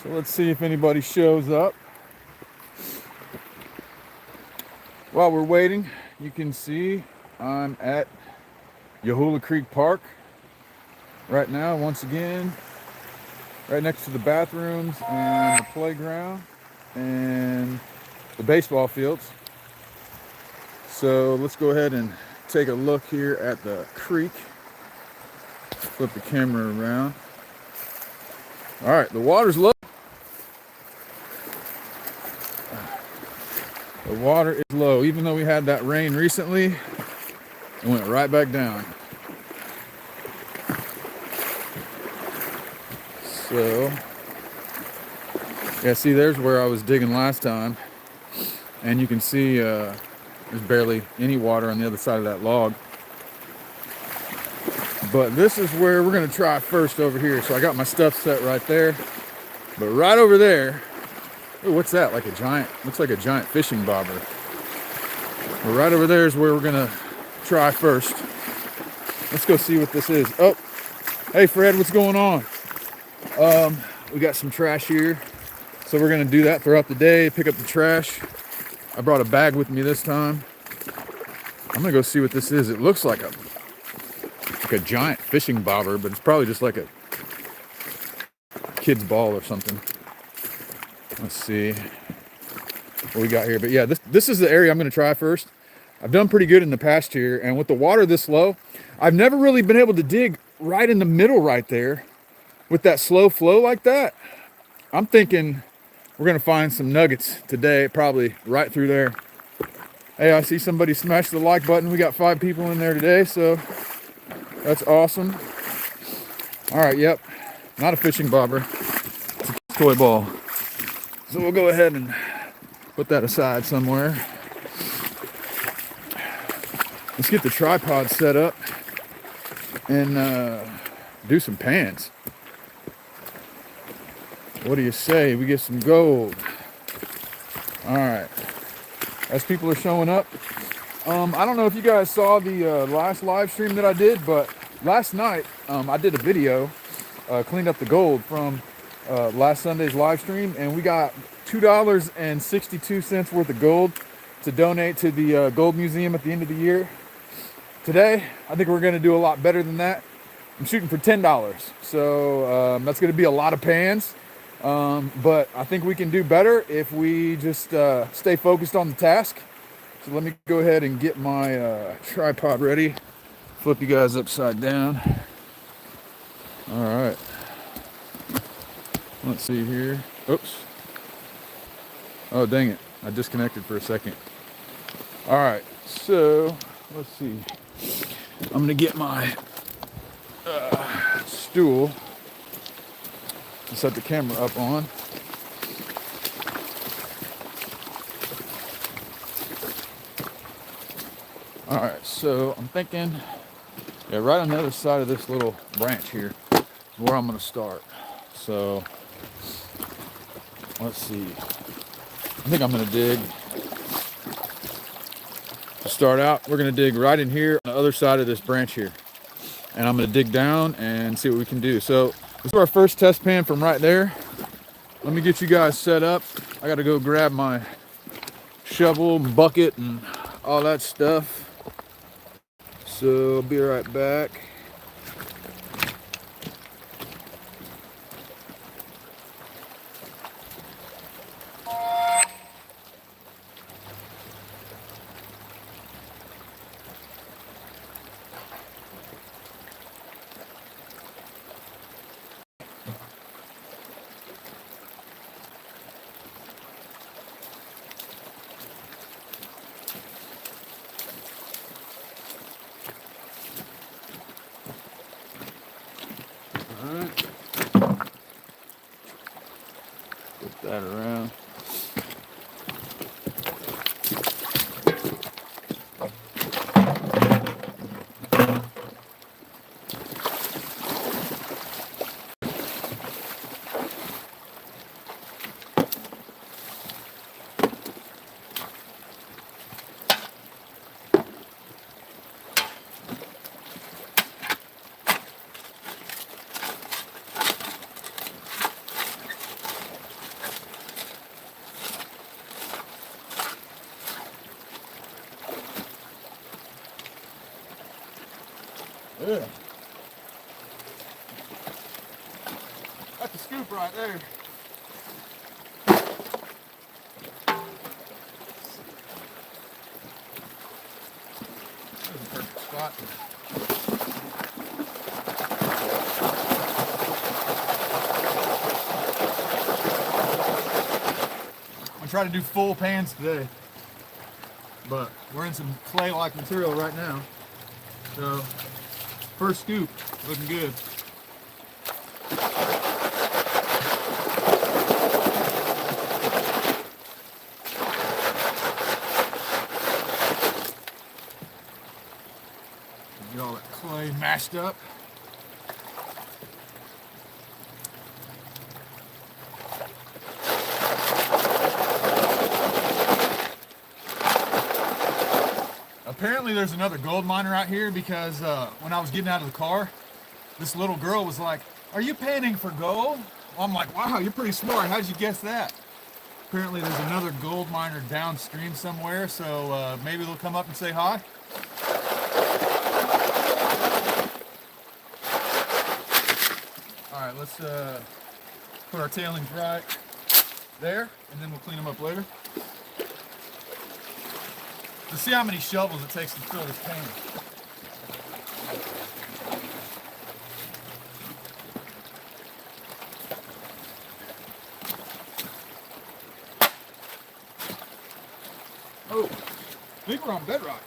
So let's see if anybody shows up. While we're waiting, you can see I'm at Yahoola Creek Park right now, once again, right next to the bathrooms and the playground and the baseball fields. So let's go ahead and take a look here at the creek. Flip the camera around. All right, the water's low. The water is low. Even though we had that rain recently, it went right back down. So, yeah, see, there's where I was digging last time. And you can see there's barely any water on the other side of that log. But this is where we're gonna try first over here. So I got my stuff set right there. But right over there, ooh, what's that? Like a giant, looks like a giant fishing bobber. But right over there is where we're gonna try first. Let's go see what this is. Oh, hey Fred, what's going on? We got some trash here. So we're gonna do that throughout the day, pick up the trash. I brought a bag with me this time. I'm gonna go see what this is. It looks like a giant fishing bobber, but it's probably just like a kid's ball or something. Let's see what we got here. But yeah, this is the area I'm gonna try first. I've done pretty good in the past here, and with the water this low, I've never really been able to dig right in the middle right there with that slow flow like that. I'm thinking we're gonna find some nuggets today, probably right through there. Hey, I see somebody smash the like button. We got 5 people in there today, so that's awesome. All right, yep, not a fishing bobber, it's a toy ball. So we'll go ahead and put that aside somewhere. Let's get the tripod set up and do some pans. What do you say? We get some gold. All right. As people are showing up, I don't know if you guys saw the last live stream that I did, but last night I did a video, cleaned up the gold from last Sunday's live stream, and we got $2.62 worth of gold to donate to the Gold Museum at the end of the year. Today, I think we're gonna do a lot better than that. I'm shooting for $10, so that's gonna be a lot of pans. But I think we can do better if we just stay focused on the task. So let me go ahead and get my tripod ready. Flip you guys upside down. All right. Let's see here. Oops. Oh, dang it. I disconnected for a second. All right. So let's see. I'm going to get my stool to set the camera up on. All right, so I'm thinking, yeah, right on the other side of this little branch here is where I'm gonna start. So let's see. I think I'm gonna dig. To start out, we're gonna dig right in here on the other side of this branch here. And I'm gonna dig down and see what we can do. So this is our first test pan from right there. Let me get you guys set up. I gotta go grab my shovel, bucket, and all that stuff. So I'll be right back. Alright. Put that around. got the scoop right there. That's a perfect spot. I'm gonna try to do full pans today, but we're in some clay-like material right now. So, first scoop, looking good. Get all that clay mashed up. Apparently there's another gold miner out here because when I was getting out of the car, this little girl was like, "Are you panning for gold?" I'm like, "Wow, you're pretty smart. How'd you guess that?" Apparently there's another gold miner downstream somewhere, so maybe they'll come up and say hi. All right, let's put our tailings right there, and then we'll clean them up later. Let's see how many shovels it takes to fill this pan. Oh, I think we're on bedrock.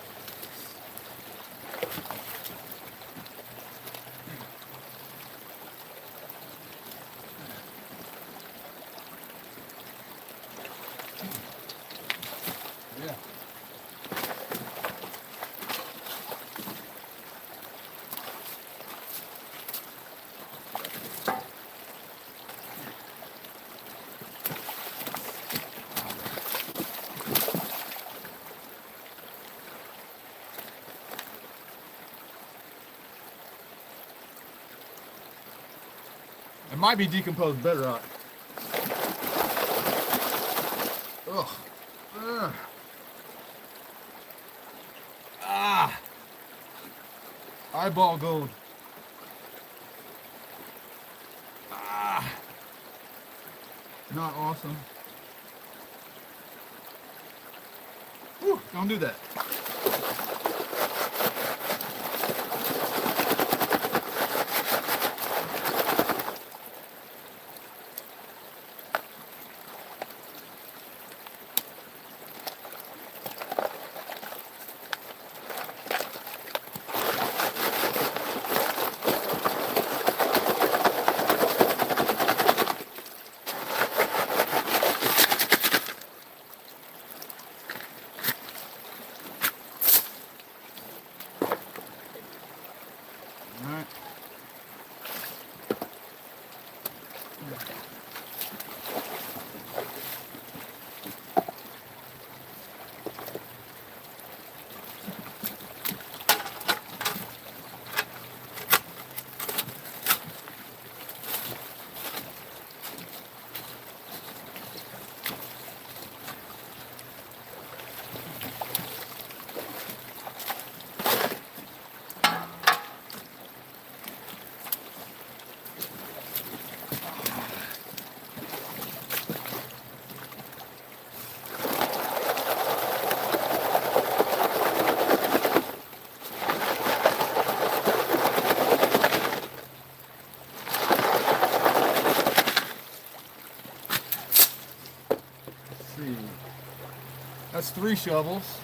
Yeah. It might be decomposed bedrock. Ugh. Ugh. Ah. Eyeball gold. Ah. Not awesome. Whew, don't do that. All right. See. That's 3 shovels.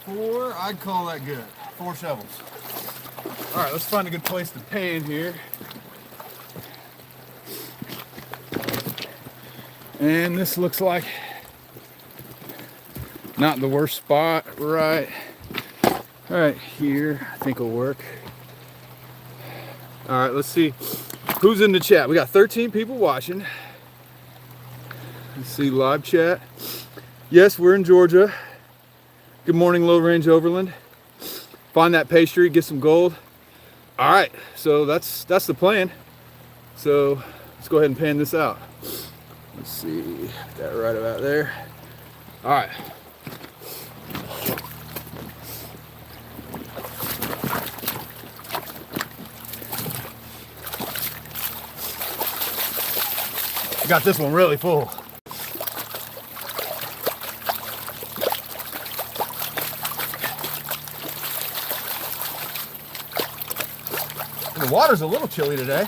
4, I'd call that good. 4 shovels. All right, let's find a good place to pan here. And this looks like not the worst spot, right here, I think will work. All right, let's see who's in the chat. We got 13 people watching. Let's see, live chat. Yes, we're in Georgia. Good morning, Low Range Overland. Find that pastry, get some gold. All right, so that's the plan. So let's go ahead and pan this out. Let's see, put that right about there. All right. Got this one really full. The water's a little chilly today.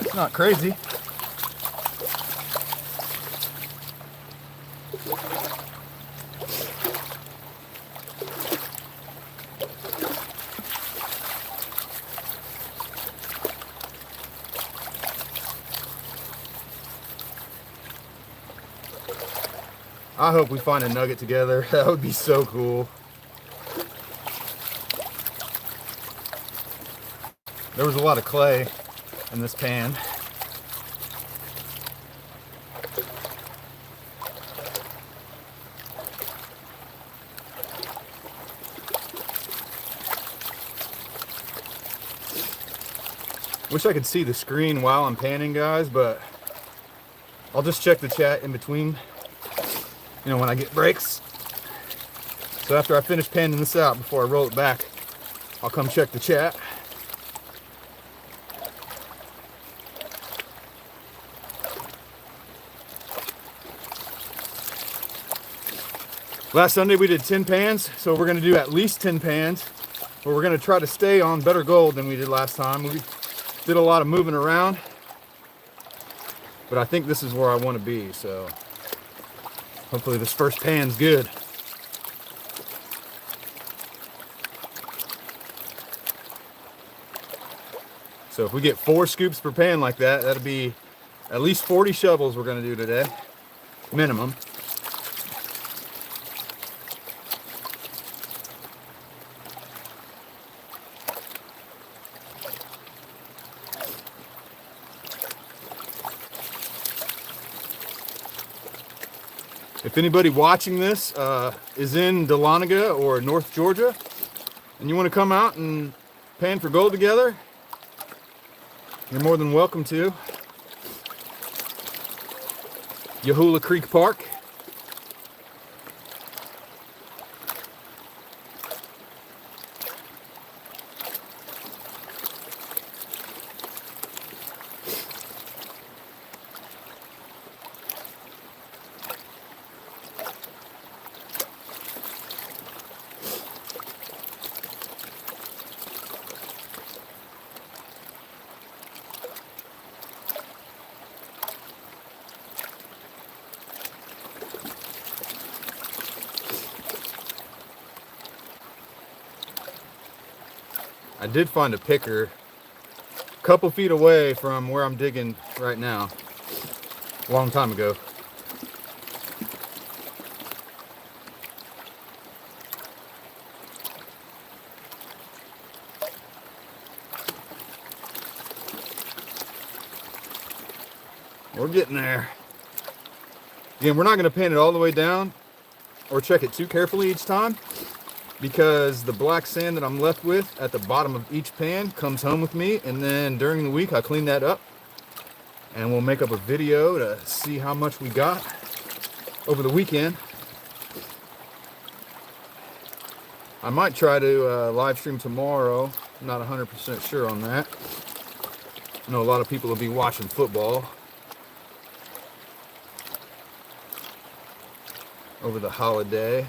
It's not crazy. I hope we find a nugget together. That would be so cool. There was a lot of clay in this pan. Wish I could see the screen while I'm panning, guys, but I'll just check the chat in between, you know, when I get breaks. So after I finish panning this out, before I roll it back, I'll come check the chat. Last Sunday we did 10 pans, so we're gonna do at least 10 pans, but we're gonna try to stay on better gold than we did last time. We did a lot of moving around, but I think this is where I wanna be, so hopefully this first pan's good. So if we get 4 scoops per pan like that, that'll be at least 40 shovels we're gonna do today, minimum. If anybody watching this is in Dahlonega or North Georgia and you want to come out and pan for gold together, you're more than welcome to. Yahoola Creek Park. I did find a picker a couple feet away from where I'm digging right now, a long time ago. We're getting there. Again, we're not going to pan it all the way down or check it too carefully each time, because the black sand that I'm left with at the bottom of each pan comes home with me, and then during the week I clean that up and we'll make up a video to see how much we got over the weekend. I might try to live stream tomorrow. I'm not 100% sure on that. I know a lot of people will be watching football over the holiday.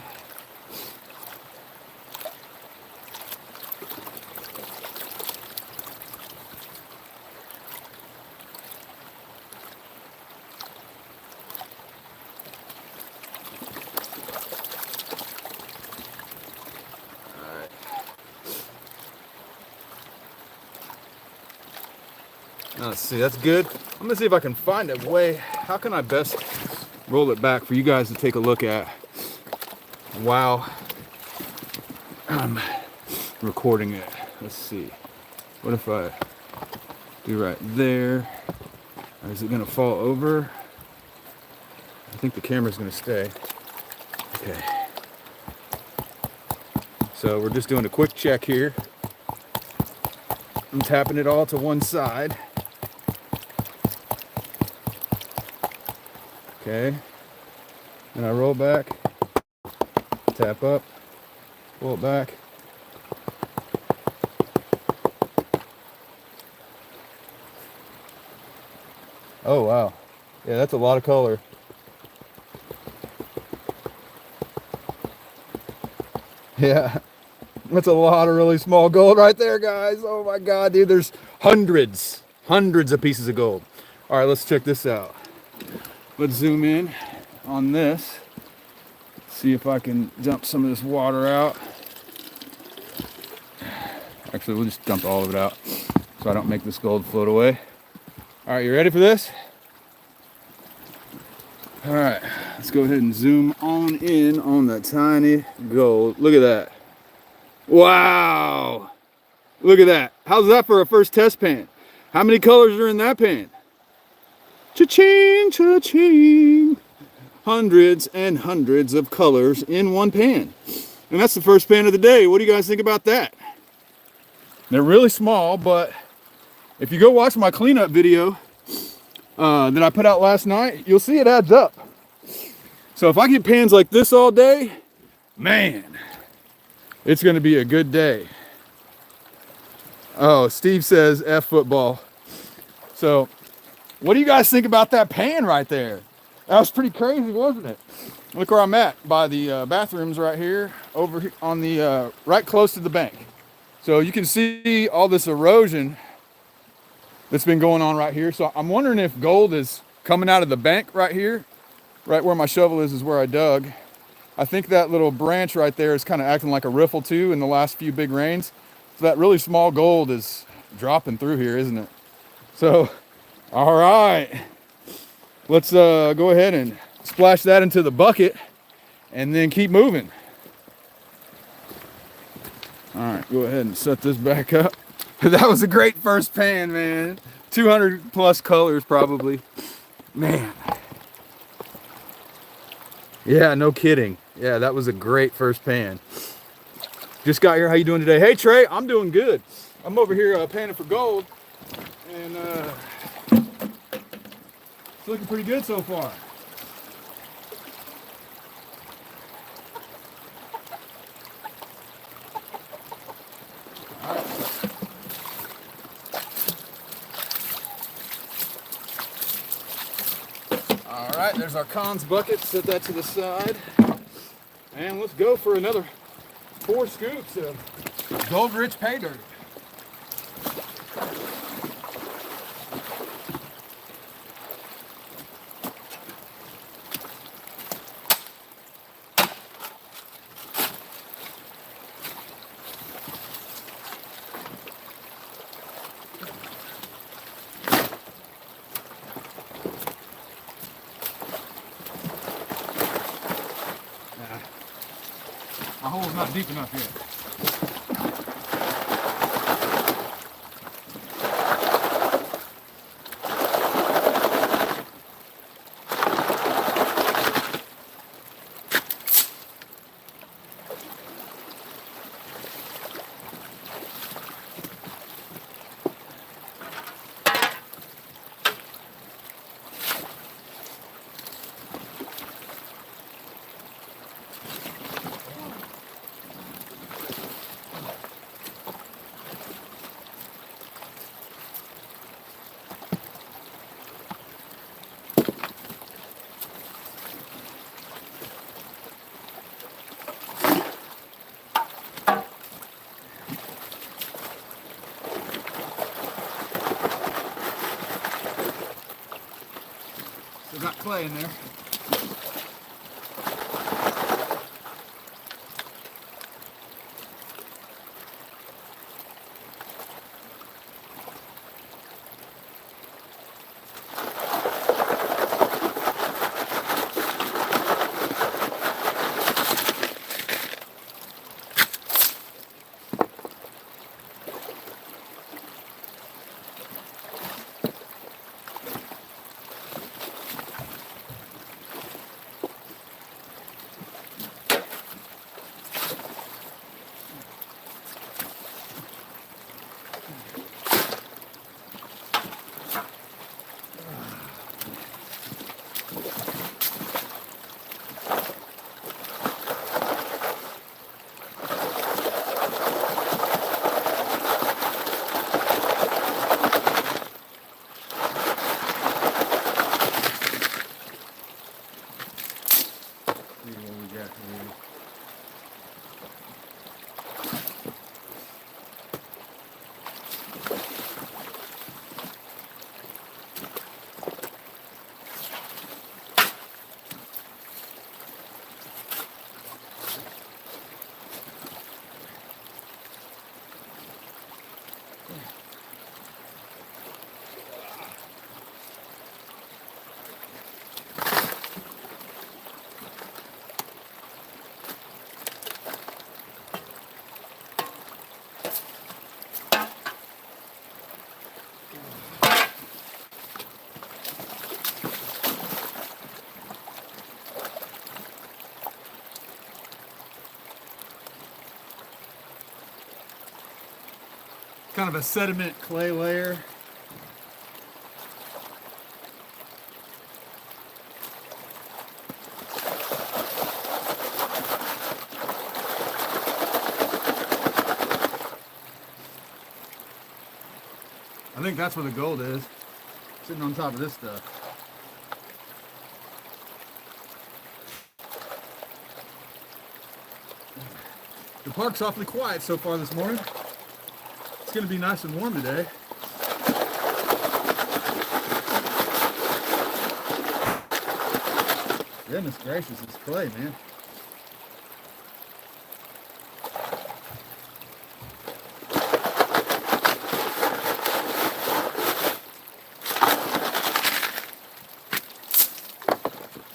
Let's see, that's good. I'm gonna see if I can find a way. How can I best roll it back for you guys to take a look at while I'm recording it? Let's see. What if I do right there? Or is it gonna fall over? I think the camera's gonna stay. Okay. So we're just doing a quick check here. I'm tapping it all to one side. Okay. And I roll back, tap up, pull it back. Oh wow. Yeah, that's a lot of color. Yeah. That's a lot of really small gold right there, guys. Oh my God, dude, there's hundreds of pieces of gold. All right, let's check this out. Let's zoom in on this. See if I can dump some of this water out. Actually, we'll just dump all of it out so I don't make this gold float away. All right, you ready for this? All right, let's go ahead and zoom on in on the tiny gold. Look at that. Wow. Look at that. How's that for a first test pan? How many colors are in that pan? Cha-ching, cha-ching. Hundreds and hundreds of colors in one pan. And that's the first pan of the day. What do you guys think about that? They're really small, but if you go watch my cleanup video that I put out last night, you'll see it adds up. So if I get pans like this all day, man, it's going to be a good day. Oh, Steve says F football. So what do you guys think about that pan right there? That was pretty crazy, wasn't it? Look where I'm at, by the bathrooms right here, over here on the, right close to the bank. So you can see all this erosion that's been going on right here. So I'm wondering if gold is coming out of the bank right here. Right where my shovel is where I dug. I think that little branch right there is kind of acting like a riffle too in the last few big rains. So that really small gold is dropping through here, isn't it? So, all right. Let's go ahead and splash that into the bucket and then keep moving. All right, go ahead and set this back up. That was a great first pan, man. 200 plus colors probably. Man. Yeah, no kidding. Yeah, that was a great first pan. Just got here. How you doing today? Hey, Trey, I'm doing good. I'm over here panning for gold, and it's looking pretty good so far. All right, there's our cons bucket. Set that to the side. And let's go for another 4 scoops of gold-rich pay dirt. My hole's not deep enough yet. Still got clay in there. see what we got here. Kind of a sediment clay layer. I think that's where the gold is, sitting on top of this stuff. The park's awfully quiet so far this morning. It's going to be nice and warm today. Goodness gracious, it's clay, man.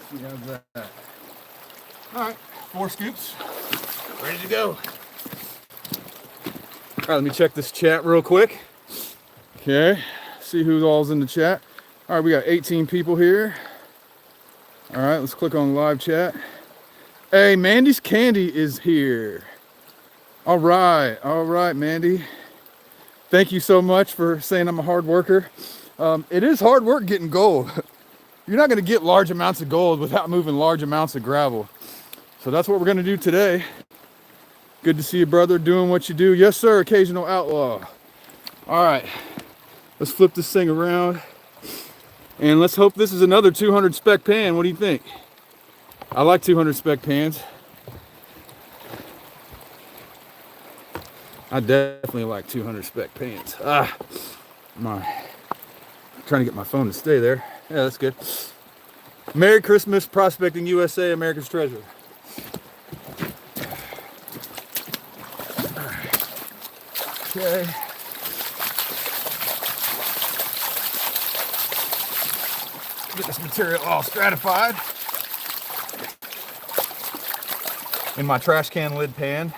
See how's that? All right, 4 scoops, ready to go. All right, let me check this chat real quick. Okay, see who all's in the chat. All right, we got 18 people here. All right, let's click on live chat. Hey, Mandy's Candy is here. All right, Mandy. Thank you so much for saying I'm a hard worker. It is hard work getting gold. You're not gonna get large amounts of gold without moving large amounts of gravel. So that's what we're gonna do today. Good to see you, brother, doing what you do. Yes, sir, occasional outlaw. All right, let's flip this thing around. And let's hope this is another 200 spec pan. What do you think? I like 200 spec pans. I definitely like 200 spec pans. I'm trying to get my phone to stay there. Yeah, that's good. Merry Christmas, Prospecting USA, America's treasure. Okay. Get this material all stratified in my trash can lid pan.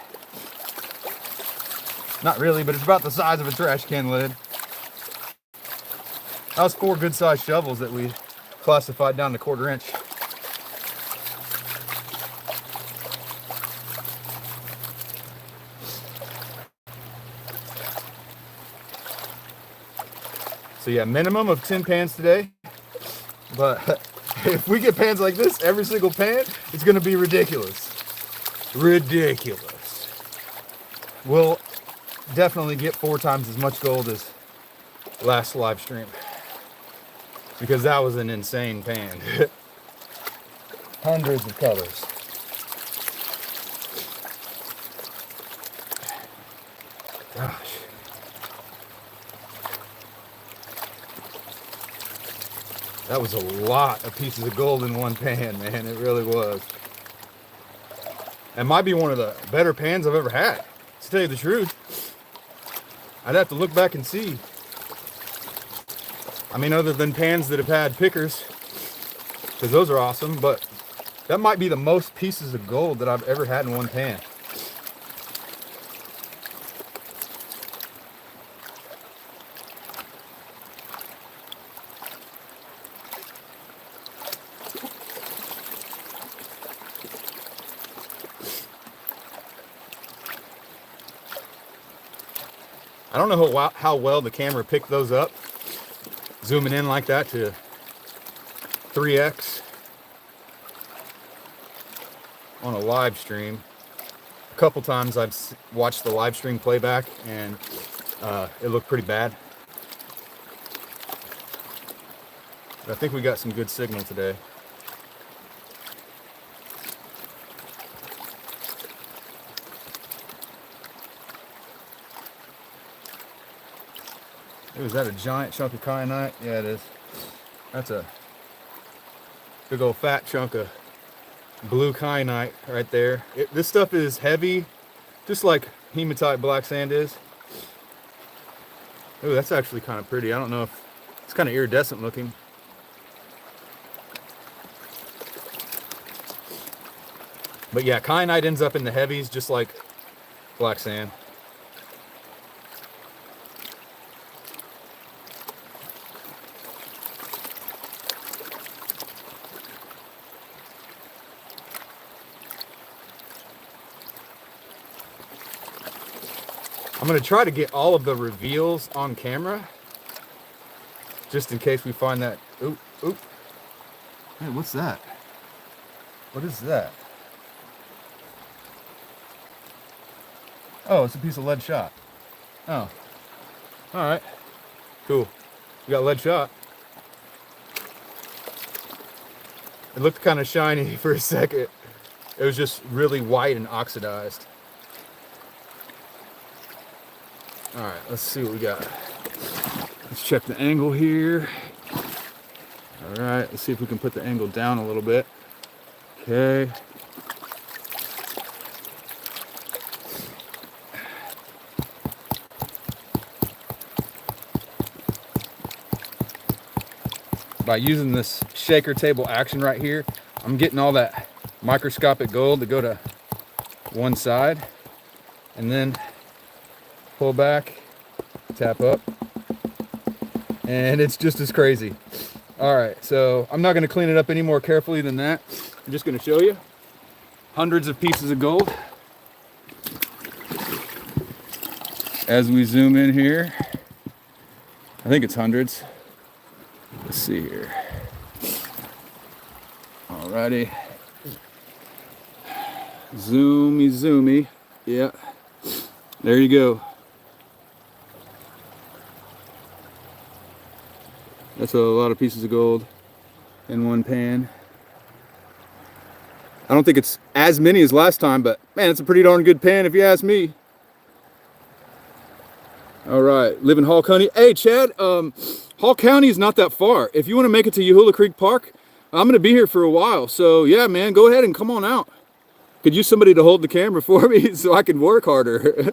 Not really, but it's about the size of a trash can lid. That was 4 good sized shovels that we classified down to 1/4 inch. So yeah, minimum of 10 pans today. But if we get pans like this, every single pan, it's gonna be ridiculous. Ridiculous. We'll definitely get 4 times as much gold as last live stream. Because that was an insane pan. Hundreds of colors. Gosh. That was a lot of pieces of gold in one pan, man. It really was. It might be one of the better pans I've ever had, to tell you the truth. I'd have to look back and see. I mean, other than pans that have had pickers, because those are awesome, but that might be the most pieces of gold that I've ever had in one pan. I don't know how well the camera picked those up, zooming in like that to 3x on a live stream. A couple times I've watched the live stream playback and it looked pretty bad. But I think we got some good signal today. Ooh, is that a giant chunk of kyanite? Yeah, it is. That's a big old fat chunk of blue kyanite right there. This stuff is heavy, just like hematite black sand is. Ooh, that's actually kind of pretty. I don't know if it's kind of iridescent looking. But yeah, kyanite ends up in the heavies just like black sand. I'm going to try to get all of the reveals on camera, just in case we find that. Oop, oop. Hey, what's that? What is that? Oh, it's a piece of lead shot. Oh. Alright. Cool. We got lead shot. It looked kind of shiny for a second. It was just really white and oxidized. All right, let's see what we got. Let's check the angle here. All right, let's see if we can put the angle down a little bit. Okay. By using this shaker table action right here, I'm getting all that microscopic gold to go to one side, and then pull back, tap up, and it's just as crazy. All right, so I'm not going to clean it up any more carefully than that. I'm just going to show you hundreds of pieces of gold. As we zoom in here, I think it's hundreds. Let's see here. Alrighty. Zoomy, zoomy. Yeah. There you go. That's a lot of pieces of gold in one pan. I don't think it's as many as last time, but man, it's a pretty darn good pan if you ask me. All right, live in Hall County. Hey, Chad, Hall County is not that far. If you want to make it to Yahoola Creek Park, I'm going to be here for a while. So yeah, man, go ahead and come on out. Could use somebody to hold the camera for me so I can work harder.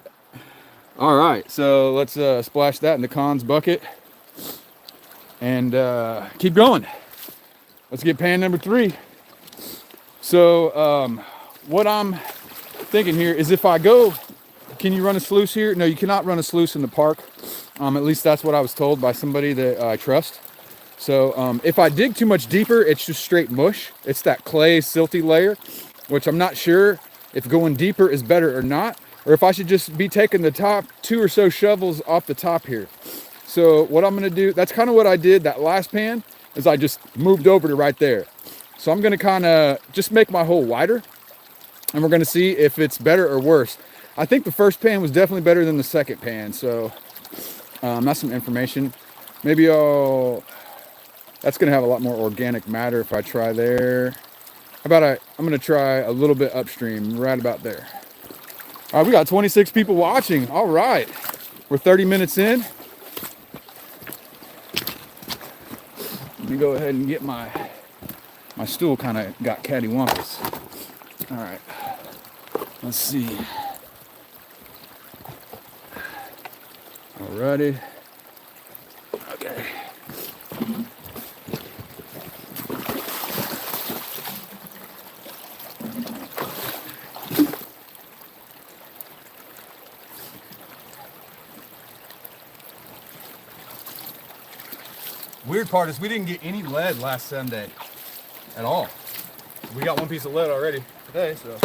All right, so let's splash that in the Cons bucket and keep going. Let's get pan number 3. So what I'm thinking here is if I go, can you run a sluice here? No, you cannot run a sluice in the park. At least that's what I was told by somebody that I trust. So if I dig too much deeper, it's just straight mush. It's that clay silty layer, which I'm not sure if going deeper is better or not, or if I should just be taking the top 2 or so shovels off the top here. So what I'm gonna do, that's kind of what I did that last pan, is I just moved over to right there. So I'm gonna kind of just make my hole wider, and we're gonna see if it's better or worse. I think the first pan was definitely better than the second pan, so that's some information. Maybe that's gonna have a lot more organic matter if I try there. How about I'm gonna try a little bit upstream, right about there. All right, we got 26 people watching. All right, we're 30 minutes in. Let me go ahead and get my stool kind of got cattywampus. All right, let's see. Alrighty. Okay. Weird part is we didn't get any lead last Sunday at all. We got one piece of lead already today, so.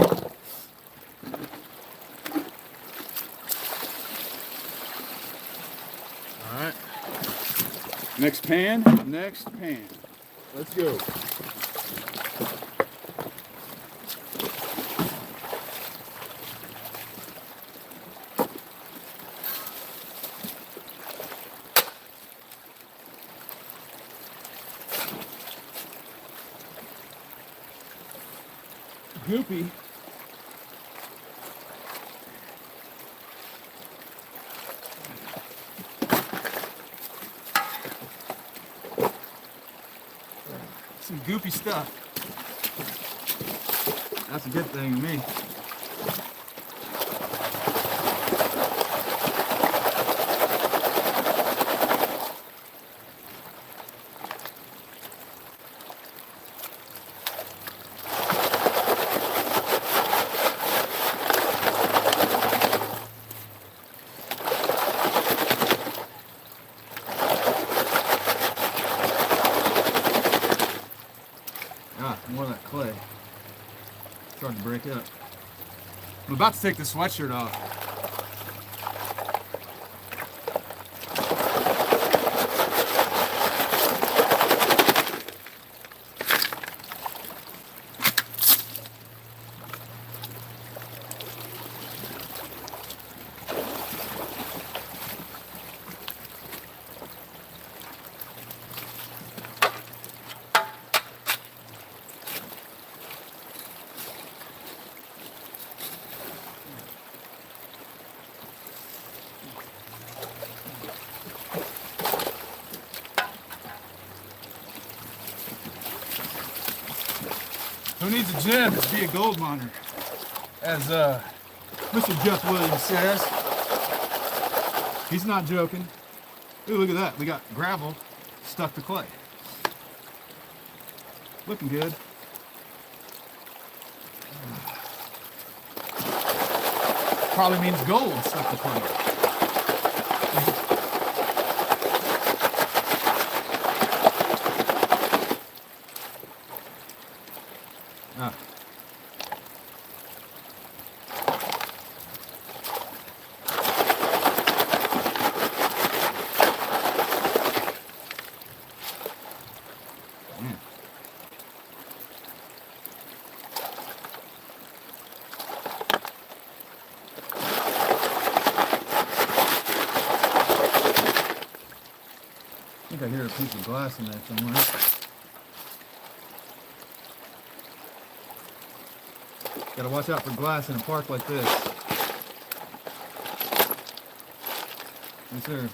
All right. Next pan. Let's go. Goopy. goopy stuff. That's a good thing to me. More of that clay. It's hard to break up. I'm about to take the sweatshirt off. Who needs a gym to be a gold miner? As Mr. Jeff Williams says. He's not joking. Ooh, look at that. We got gravel stuck to clay. Looking good. Probably means gold stuck to clay. I think I hear a piece of glass in there somewhere. Gotta watch out for glass in a park like this. Yes, sir.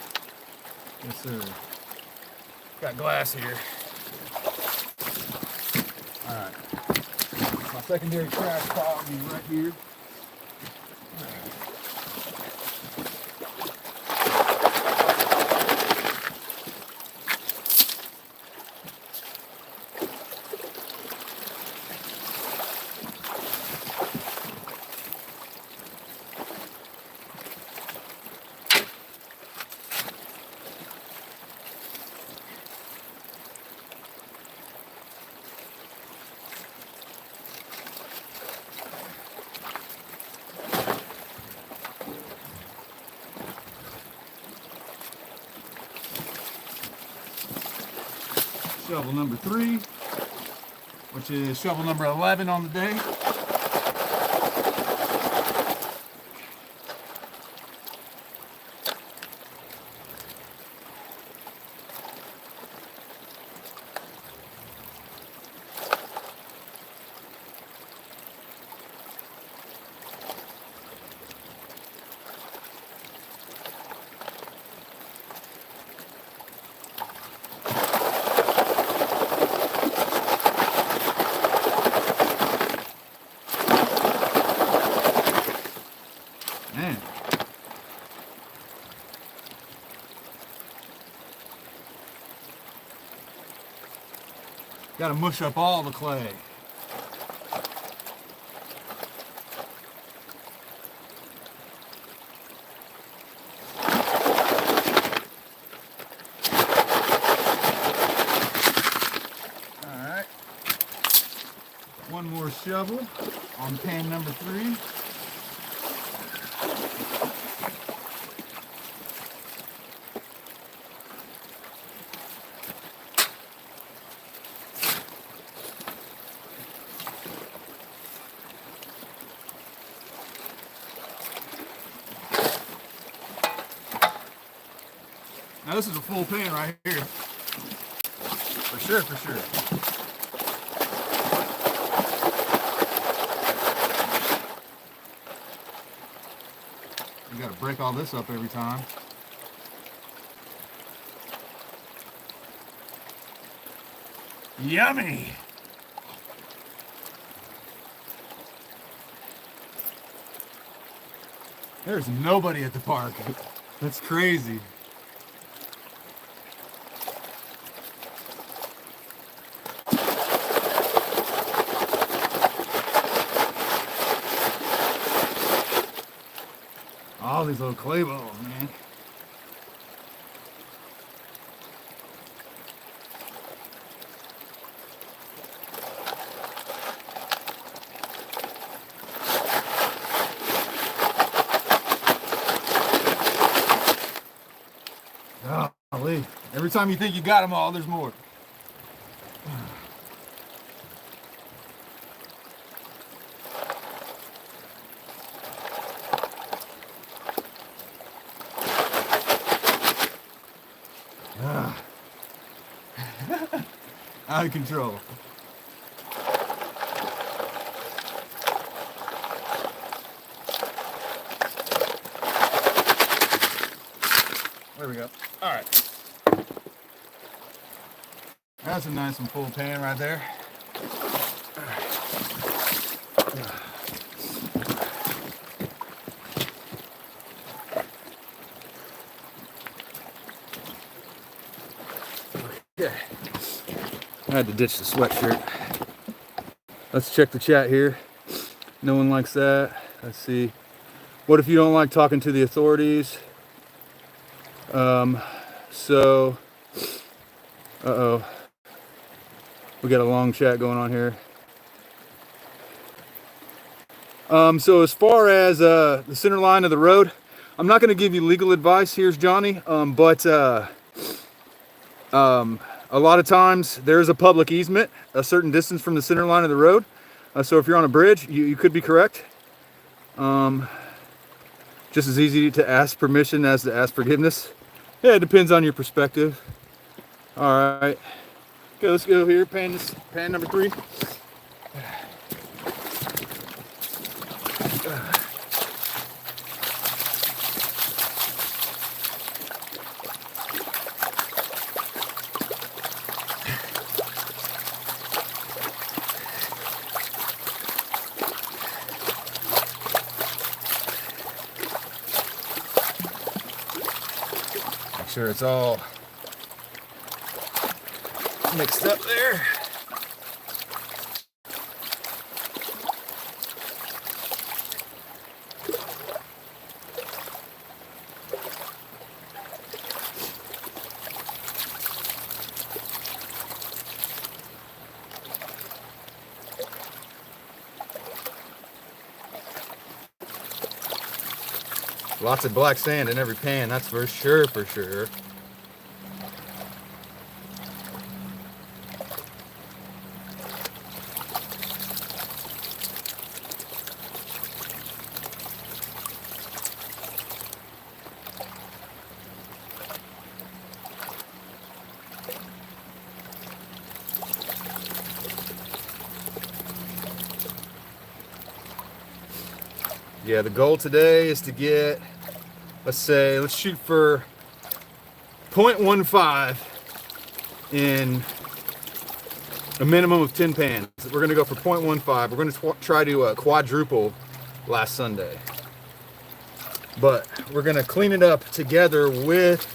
Yes, sir. Got glass here. Alright. My secondary trash pile will be right here. Shovel number 3, which is shovel number 11 on the day. Man. Gotta mush up all the clay. Alright. One more shovel on pan number 3. Now this is a full pan right here. For sure, for sure. You gotta break all this up every time. Yummy. There's nobody at the park. That's crazy. All these little clay balls, man. Golly. Every time you think you got them all, there's more. Out of control. There we go. All right. That's a nice and full pan right there. Okay. I had to ditch the sweatshirt. Let's check the chat here. No one likes that. Let's see. What if you don't like talking to the authorities? So, uh-oh. We got a long chat going on here. So as far as the center line of the road, I'm not going to give you legal advice. Here's Johnny. But a lot of times there's a public easement a certain distance from the center line of the road. So if you're on a bridge, you could be correct. Just as easy to ask permission as to ask forgiveness. Yeah, it depends on your perspective. All right. Okay, let's go here. Pan number 3. Make sure it's all mixed up there. Lots of black sand in every pan, that's for sure, for sure. Yeah, the goal today is to get, let's shoot for 0.15 in a minimum of 10 pans. We're going to go for 0.15. We're going to try to quadruple last Sunday. But we're going to clean it up together with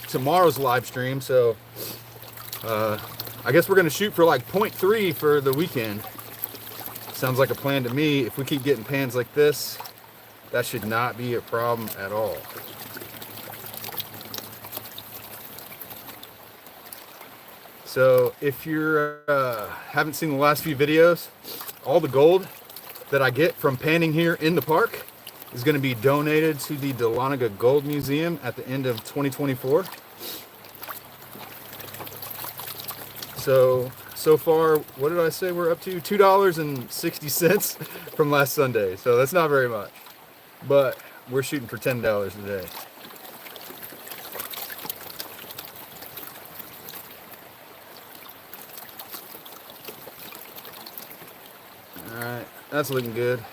tomorrow's live stream. So I guess we're going to shoot for like 0.3 for the weekend. Sounds like a plan to me. If we keep getting pans like this, that should not be a problem at all. So if you haven't seen the last few videos, all the gold that I get from panning here in the park is going to be donated to the Dahlonega Gold Museum at the end of 2024. So far, what did I say we're up to? $2.60 from last Sunday. So that's not very much. But we're shooting for $10 today. Alright, that's looking good.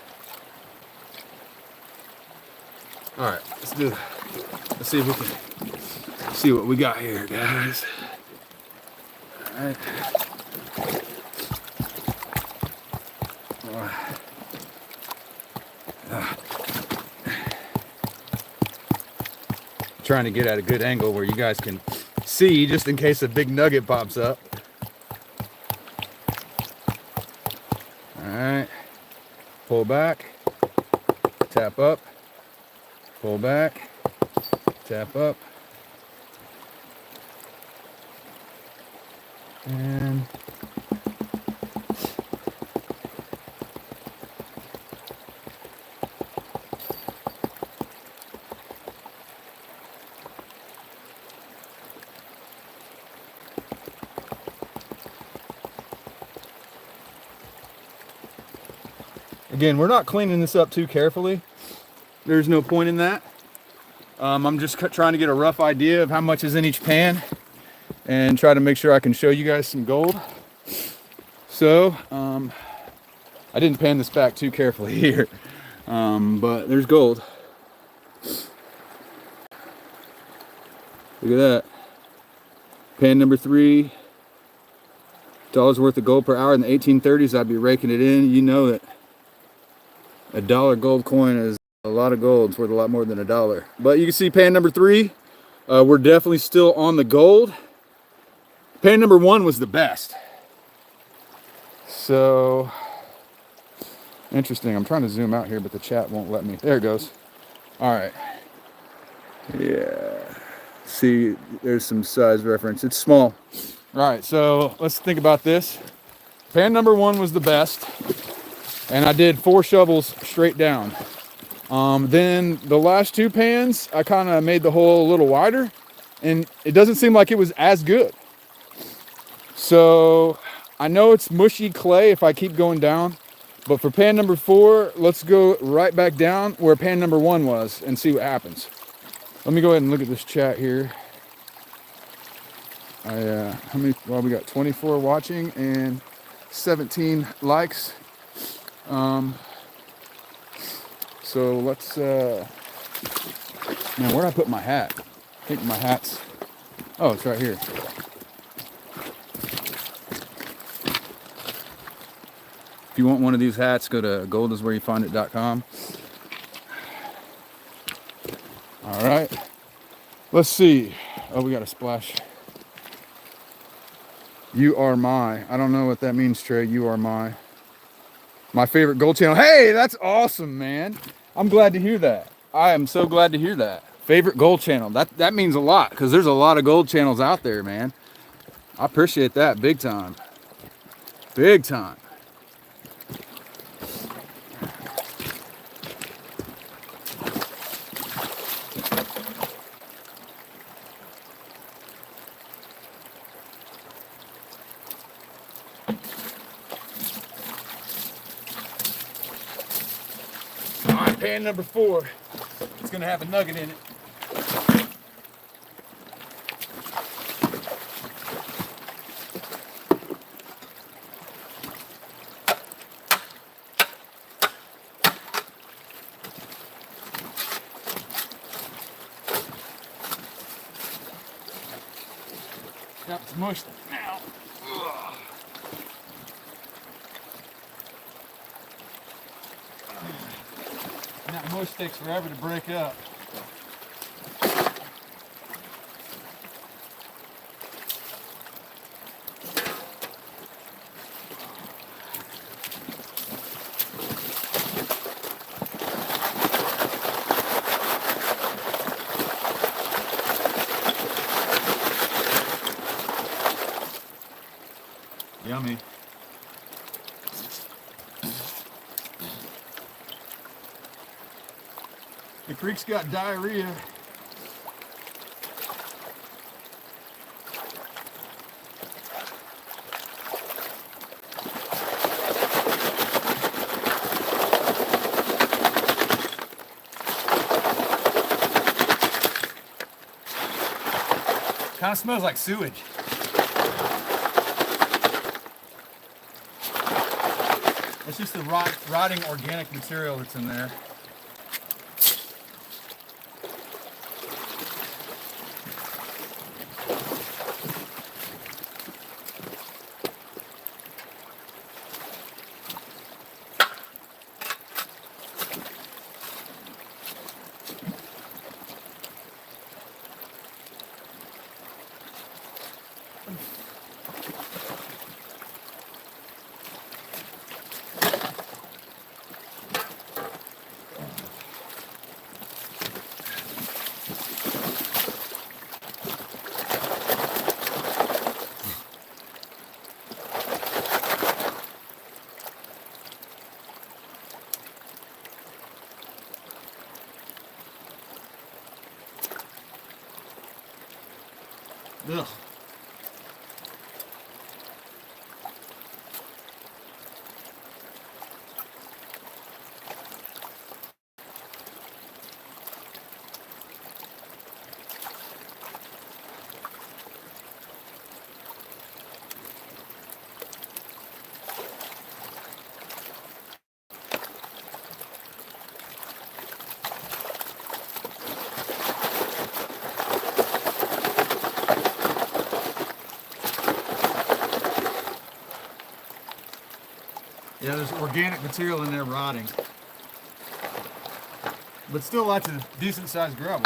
Alright, let's see if we can see what we got here, guys. Alright. Trying to get at a good angle where you guys can see, just in case a big nugget pops up. All right, pull back, tap up, pull back, tap up, and again, we're not cleaning this up too carefully. There's no point in that. I'm just trying to get a rough idea of how much is in each pan and try to make sure I can show you guys some gold. So, I didn't pan this back too carefully here, but there's gold. Look at that. Pan number 3, $1 worth of gold per hour in the 1830s. I'd be raking it in. You know that a dollar gold coin is a lot of gold. It's worth a lot more than $1. But you can see pan number 3, we're definitely still on the gold. Pan number 1 was the best. So, interesting. I'm trying to zoom out here, but the chat won't let me. There it goes. All right. Yeah. See, there's some size reference. It's small. All right, so let's think about this. Pan number 1 was the best, and I did 4 shovels straight down. Then the last 2 pans, I kind of made the hole a little wider, and it doesn't seem like it was as good. So I know it's mushy clay if I keep going down, but for pan number 4, let's go right back down where pan number 1 was and see what happens. Let me go ahead and look at this chat here. How many? Well, we got 24 watching and 17 likes. So let's, man, where'd I put my hat? I think my hat's, oh, it's right here. If you want one of these hats, go to goldiswhereyoufind it.com. All right, let's see. Oh, we got a splash. You are my, I don't know what that means, Trey. You are my favorite gold channel. Hey, that's awesome, man. I'm glad to hear that. I am so glad to hear that. Favorite gold channel. That means a lot, because there's a lot of gold channels out there, man. I appreciate that big time. Big time. Pan number 4, it's gonna have a nugget in it. Got it's mushed now. Ugh. That mush takes forever to break up. Yummy. The creek's got diarrhea. Kind of smells like sewage. It's just the rotting organic material that's in there. Ugh. Yeah, there's organic material in there rotting. But still lots of decent sized gravel.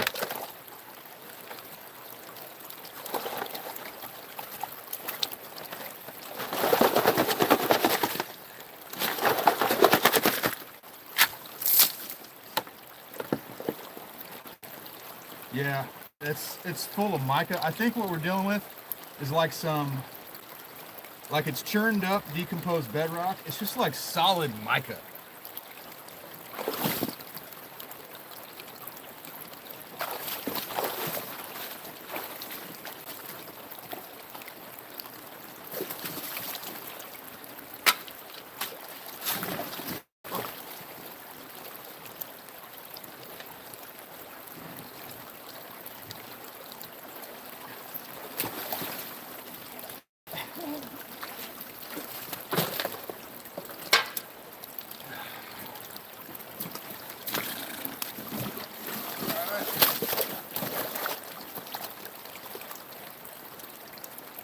Yeah, it's full of mica. I think what we're dealing with is like it's churned up, decomposed bedrock. It's just like solid mica.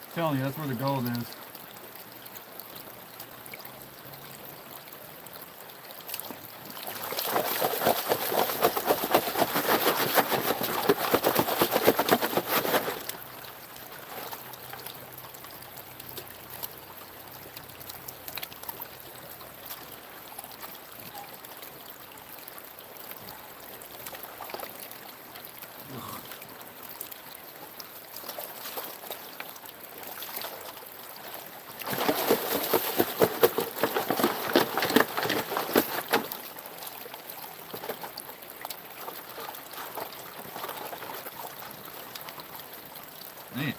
I'm telling you, that's where the gold is. Man.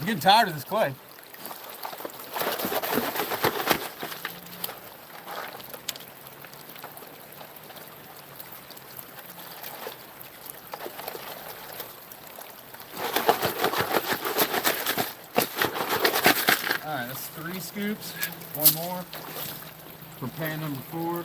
I'm getting tired of this clay. All right, that's 3 scoops. One more for pan number 4.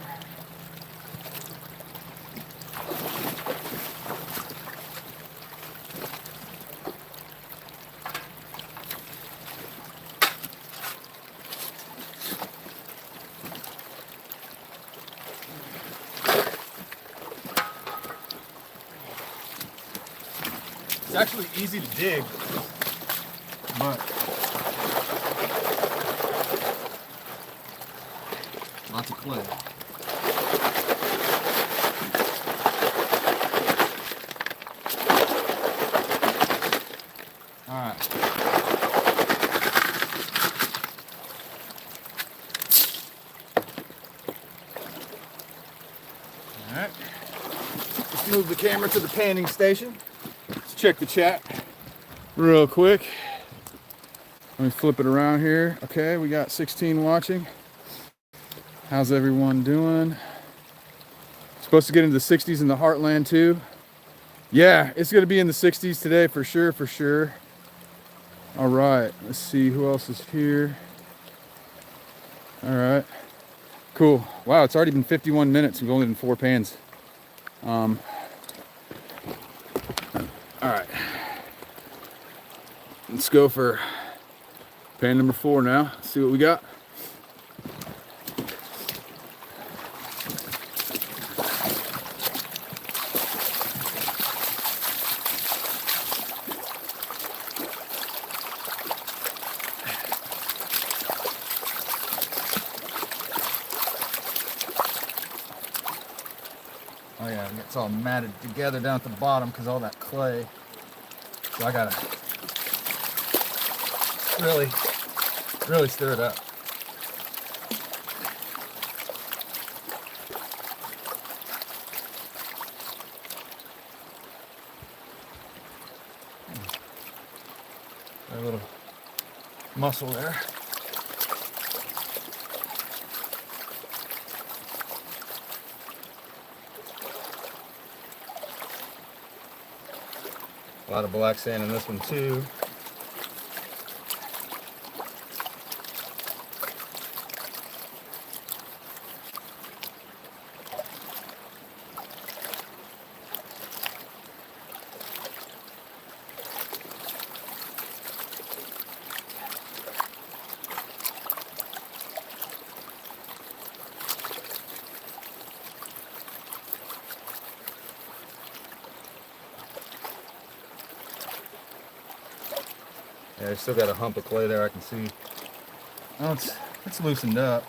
It's actually easy to dig, but lots of clay. All right. All right. Let's move the camera to the panning station. Let's check the chat real quick. Let me flip it around here. Okay, we got 16 watching. How's everyone doing? Supposed to get into the 60s in the Heartland too. Yeah, it's gonna be in the 60s today for sure, for sure. All right, let's see who else is here. All right, cool. Wow, it's already been 51 minutes. We've only done 4 pans. All right, let's go for pan number 4 now. Let's see what we got. Oh yeah, it's all matted together down at the bottom because all that clay. So I gotta really stir it up. a little mussel there. A lot of black sand in this one too. Yeah, I still got a hump of clay there I can see. Oh, it's loosened up.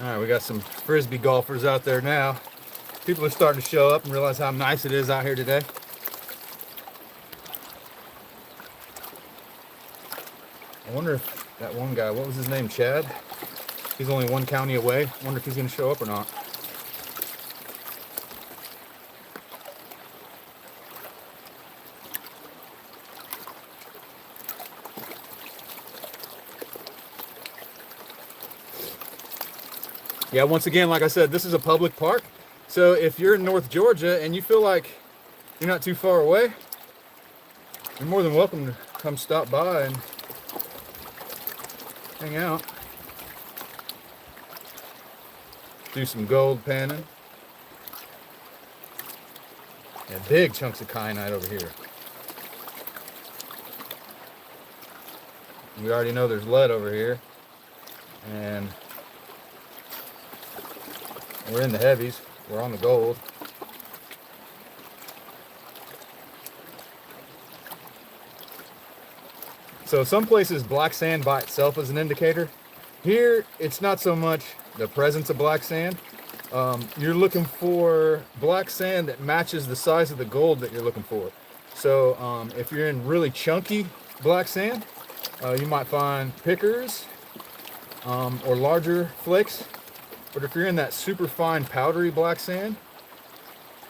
All right, we got some frisbee golfers out there now. People are starting to show up and realize how nice it is out here today. I wonder if that one guy, what was his name, Chad? He's only one county away. I wonder if he's going to show up or not. Yeah, once again, like I said, this is a public park. So if you're in North Georgia and you feel like you're not too far away, you're more than welcome to come stop by and hang out. Do some gold panning. Yeah, big chunks of kyanite over here. We already know there's lead over here. And we're in the heavies. We're on the gold. So some places black sand by itself is an indicator. Here, it's not so much the presence of black sand. You're looking for black sand that matches the size of the gold that you're looking for. So if you're in really chunky black sand, you might find pickers or larger flakes. But if you're in that super fine powdery black sand,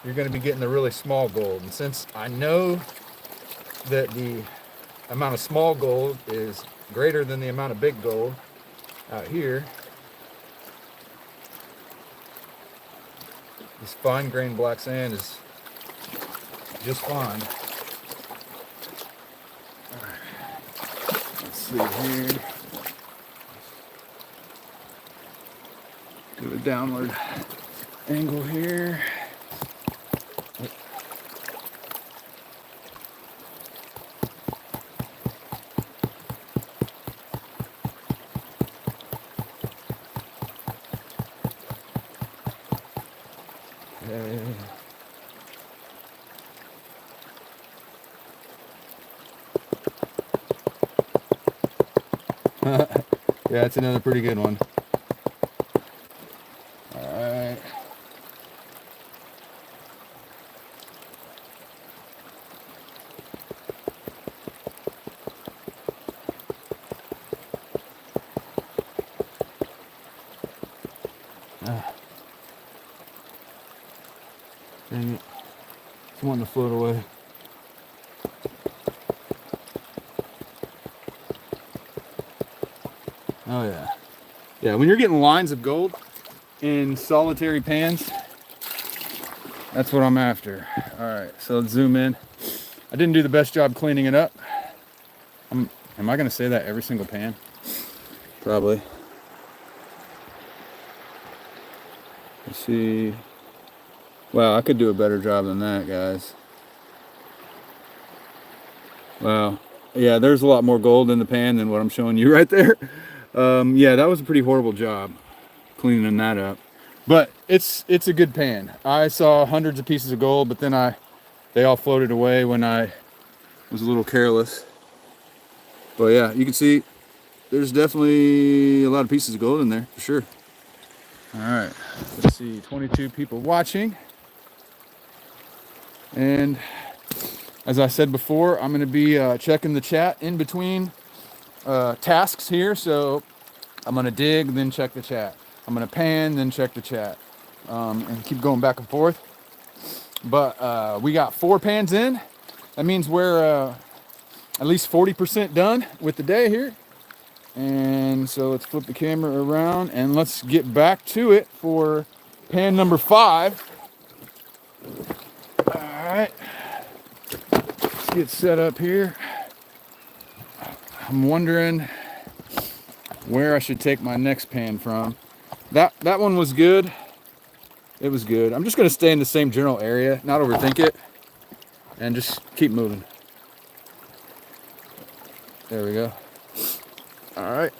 you're going to be getting the really small gold. And since I know that the amount of small gold is greater than the amount of big gold out here, this fine grained black sand is just fine. All right. Let's see here. Do a downward angle here. Yeah, it's another pretty good one. All right. Dang it. It's wanting to float away. Oh yeah. Yeah, when you're getting lines of gold in solitary pans, that's what I'm after. All right, so let's zoom in. I didn't do the best job cleaning it up. Am I gonna say that every single pan? Probably. Let's see. Wow, I could do a better job than that, guys. Wow. Yeah, there's a lot more gold in the pan than what I'm showing you right there. Yeah, that was a pretty horrible job cleaning that up. But it's a good pan. I saw hundreds of pieces of gold, but then they all floated away when I was a little careless. But yeah, you can see there's definitely a lot of pieces of gold in there, for sure. All right, let's see, 22 people watching. And as I said before, I'm going to be checking the chat in between tasks here. So I'm gonna dig, then check the chat. I'm gonna pan, then check the chat, and keep going back and forth. But we got 4 pans in. That means we're at least 40% done with the day here. And so let's flip the camera around and let's get back to it for pan number 5. All right, let's get set up here. I'm wondering where I should take my next pan from. That one was good. It was good. I'm just gonna stay in the same general area, not overthink it, and just keep moving. There we go. All right.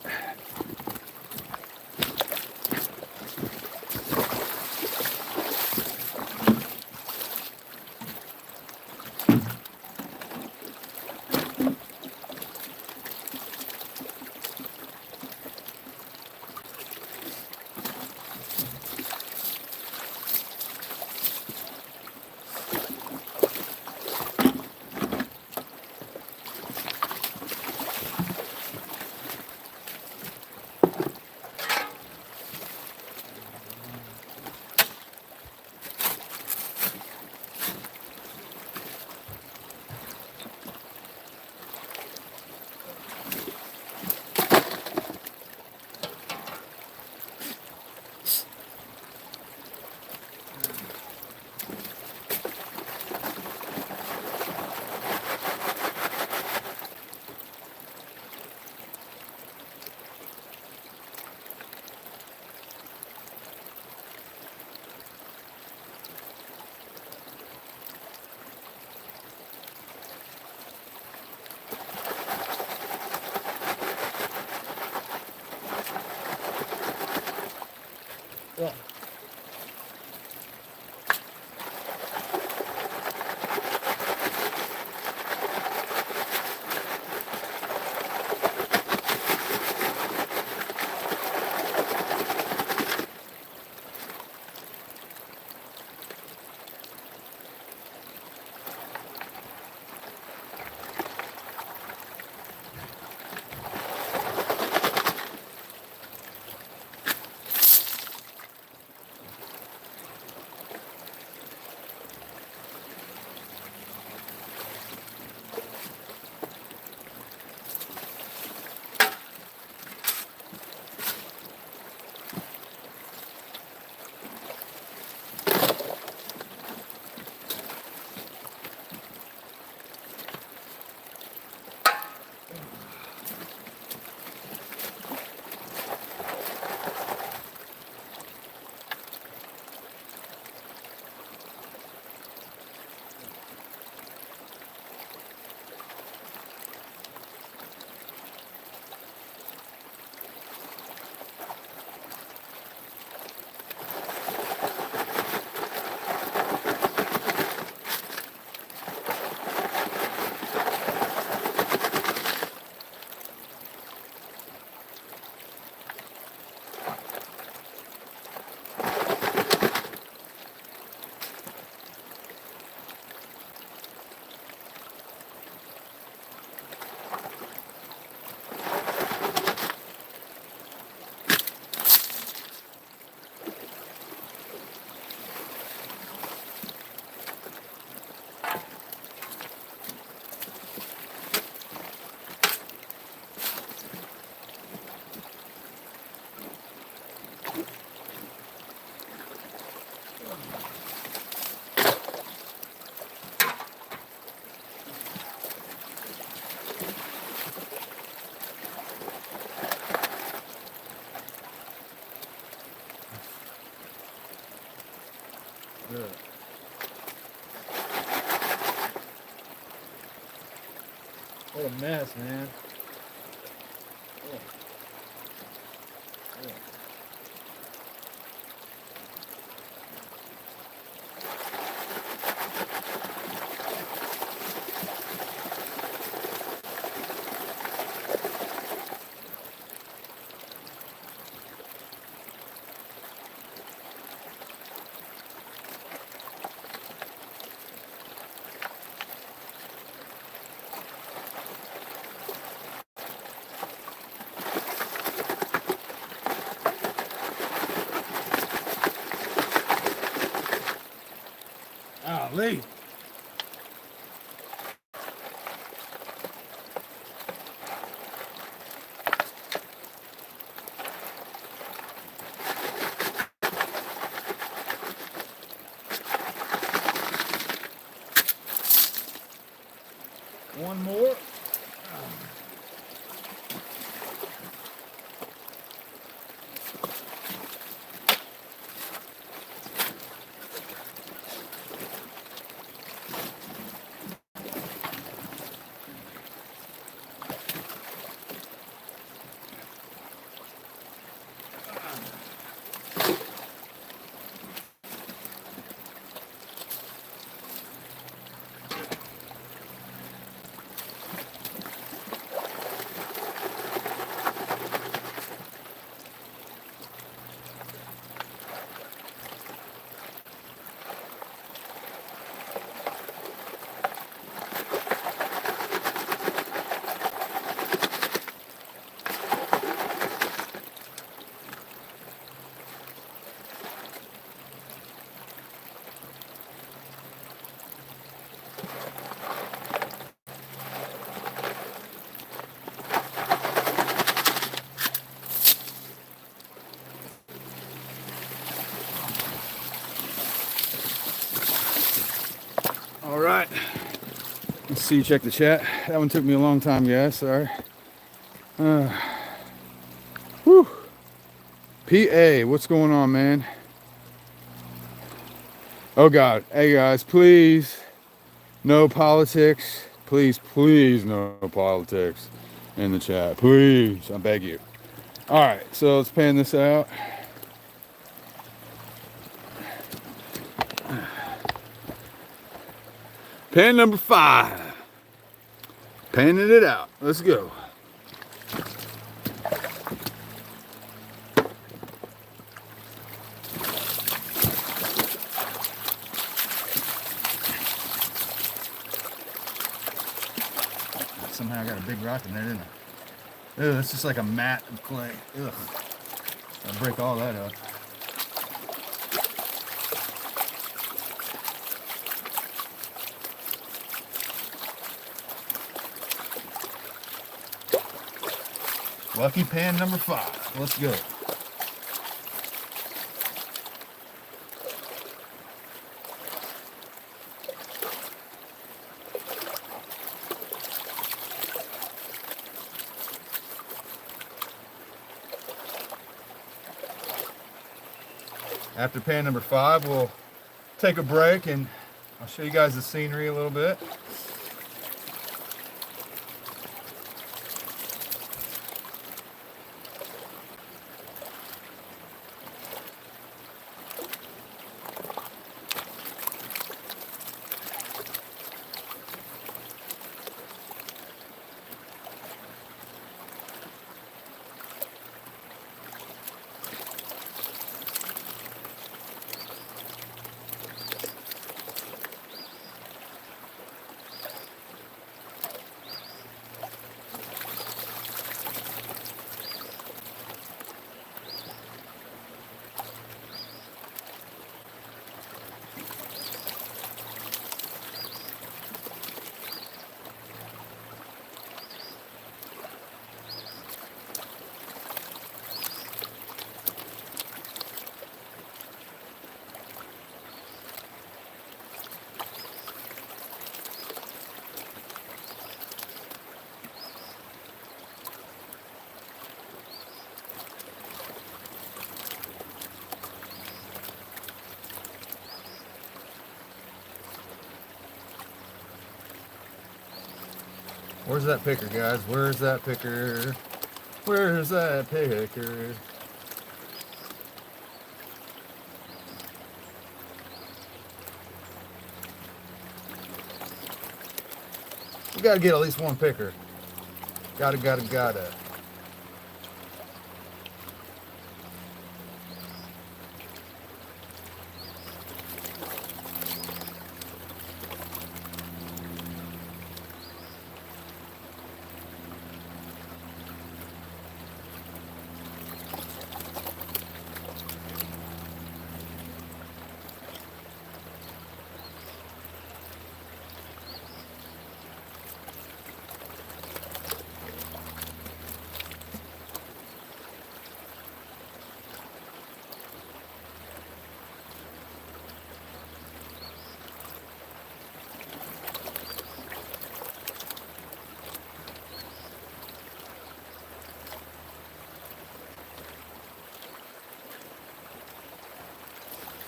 Yeah. Good. What a mess, man. Oh. Oh. Golly. One more. All right. Let's see, check the chat. That one took me a long time, guys. Sorry. Whew. PA, what's going on, man? Oh, God. Hey, guys, please, no politics. Please, please, no politics in the chat. Please, I beg you. All right, so let's pan this out. Pan number 5. Panning it out. Let's go. Somehow I got a big rock in there, didn't I? Ew, that's just like a mat of clay. Ugh. I'll break all that up. Lucky pan number 5. Let's go. After pan number 5, we'll take a break and I'll show you guys the scenery a little bit. Where's that picker, guys? Where's that picker? Where's that picker? We gotta get at least one picker. Gotta.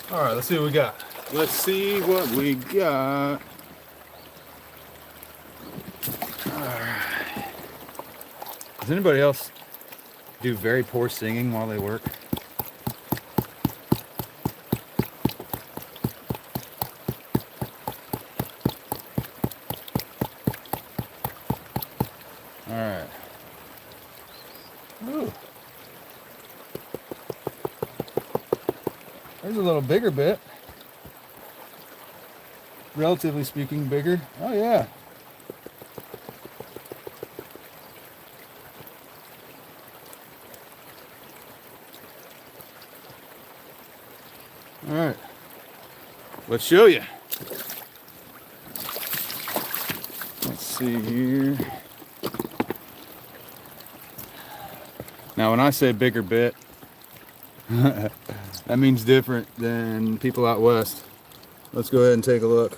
All right, let's see what we got. Let's see what we got. Does anybody else do very poor singing while they work? All right. Ooh. There's a little bigger bit. Relatively speaking, bigger. Oh yeah. All right. Let's show you. Let's see here. Now, when I say bigger bit, that means different than people out west. Let's go ahead and take a look.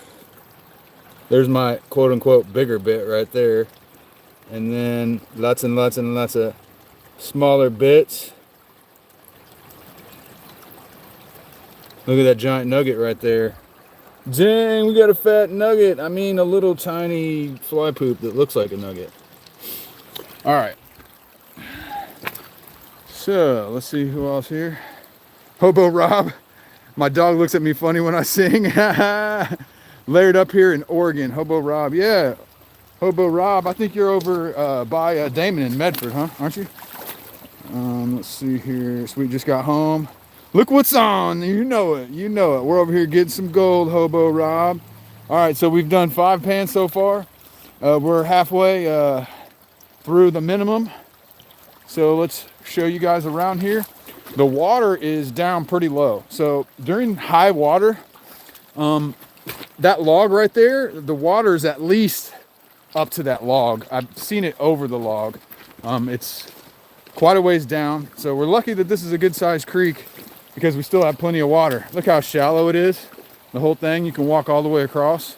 There's my quote unquote bigger bit right there. And then lots and lots and lots of smaller bits. Look at that giant nugget right there. Dang, we got a fat nugget. I mean, a little tiny fly poop that looks like a nugget. All right. So, let's see who else here. Hobo Rob. My dog looks at me funny when I sing. Layered up here in Oregon. Hobo Rob. Yeah. Hobo Rob. I think you're over by Damon in Medford, huh? Aren't you? Let's see here. So we just got home. Look what's on. You know it. You know it. We're over here getting some gold, Hobo Rob. All right, so we've done 5 pans so far. We're halfway through the minimum. So let's show you guys around here. The water is down pretty low. So during high water, that log right there, the water is at least up to that log. I've seen it over the log. It's quite a ways down. So we're lucky that this is a good sized creek because we still have plenty of water. Look how shallow it is. The whole thing, you can walk all the way across.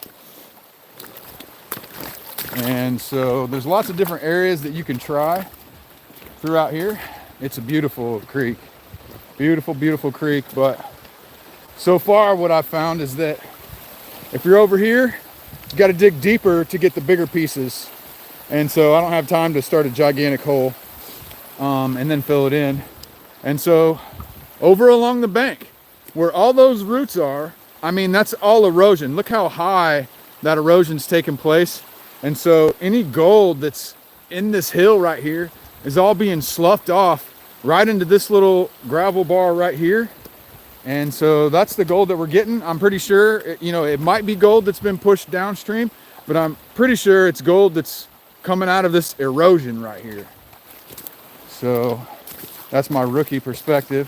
And so there's lots of different areas that you can try throughout here. It's a beautiful creek. Beautiful, beautiful creek. But so far what I've found is that if you're over here, you got to dig deeper to get the bigger pieces. And so I don't have time to start a gigantic hole and then fill it in. And so over along the bank where all those roots are, I mean, that's all erosion. Look how high that erosion's taking place. And so any gold that's in this hill right here is all being sloughed off right into this little gravel bar right here. And so that's the gold that we're getting. I'm pretty sure, it might be gold that's been pushed downstream, but I'm pretty sure it's gold that's coming out of this erosion right here. So that's my rookie perspective.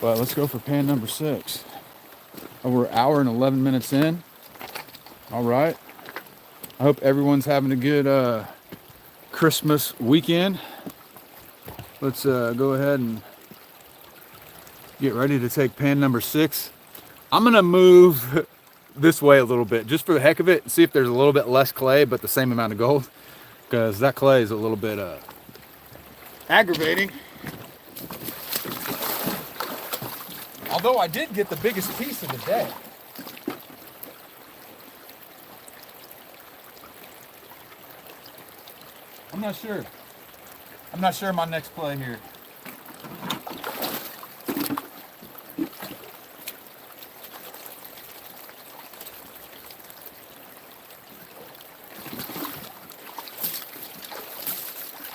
But let's go for pan number 6. We're an hour and 11 minutes in. All right. I hope everyone's having a good Christmas weekend. Let's go ahead and get ready to take pan number 6. I'm gonna move this way a little bit just for the heck of it and see if there's a little bit less clay but the same amount of gold, because that clay is a little bit aggravating. Although I did get the biggest piece of the day. I'm not sure. I'm not sure my next play here.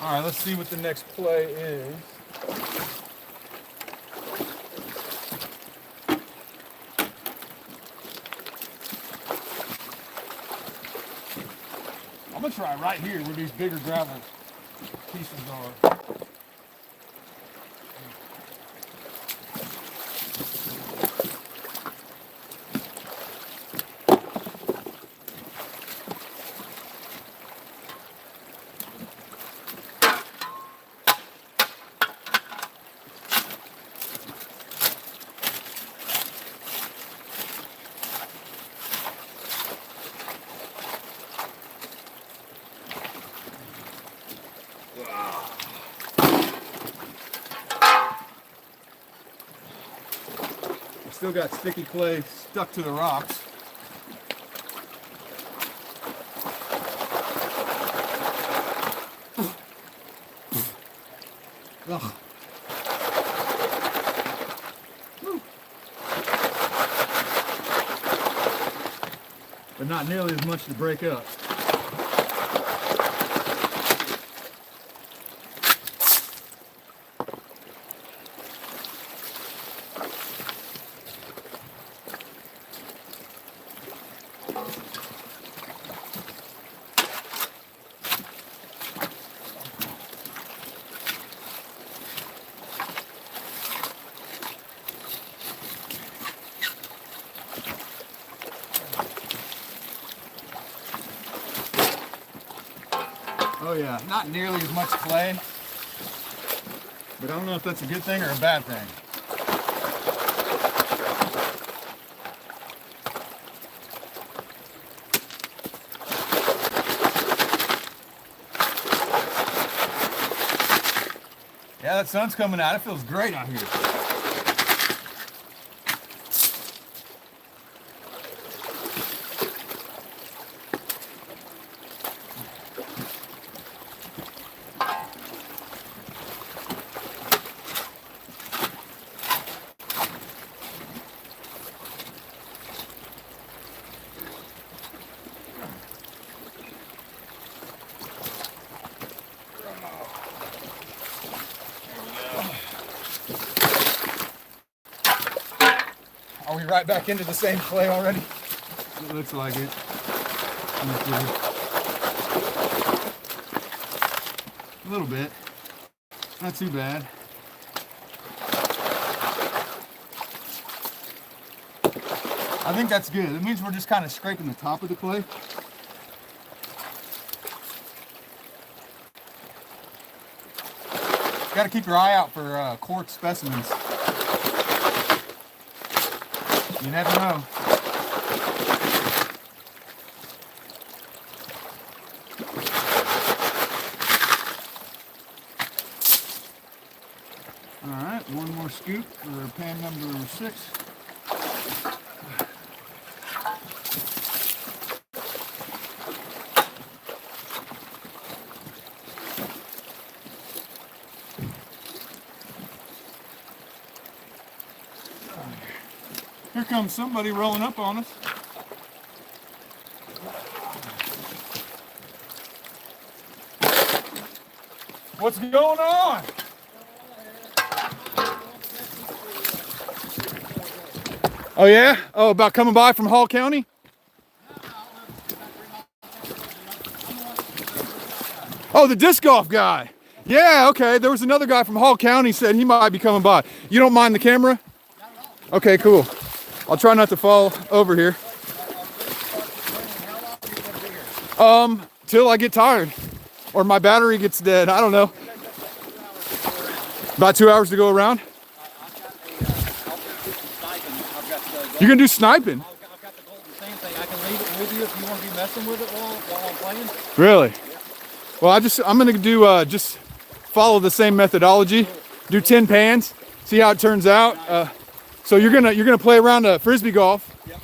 All right, let's see what the next play is. I'm gonna try right here where these bigger gravel pieces are. Still got sticky clay stuck to the rocks. Ugh. But not nearly as much to break up. Oh yeah, not nearly as much clay, but I don't know if that's a good thing or a bad thing. Yeah, that sun's coming out. It feels great out here. Are we right back into the same clay already? It looks like it. A little bit. Not too bad. I think that's good. It means we're just kind of scraping the top of the clay. Got to keep your eye out for quartz specimens. You never know. All right, one more scoop for pan number 6. Here comes somebody rolling up on us. What's going on? Oh yeah? Oh, about coming by from Hall County? Oh, the disc golf guy. Yeah, okay. There was another guy from Hall County said he might be coming by. You don't mind the camera? Okay, cool. I'll try not to fall over here. Till I get tired or my battery gets dead. I don't know. About 2 hours to go around. You can do sniping. I've got the golden sand thing. I can leave it with you if you want to be messing with it while I'm playing. Really? Well, I'm gonna do just follow the same methodology. Do 10 pans. See how it turns out. So you're gonna play around frisbee golf. Yep.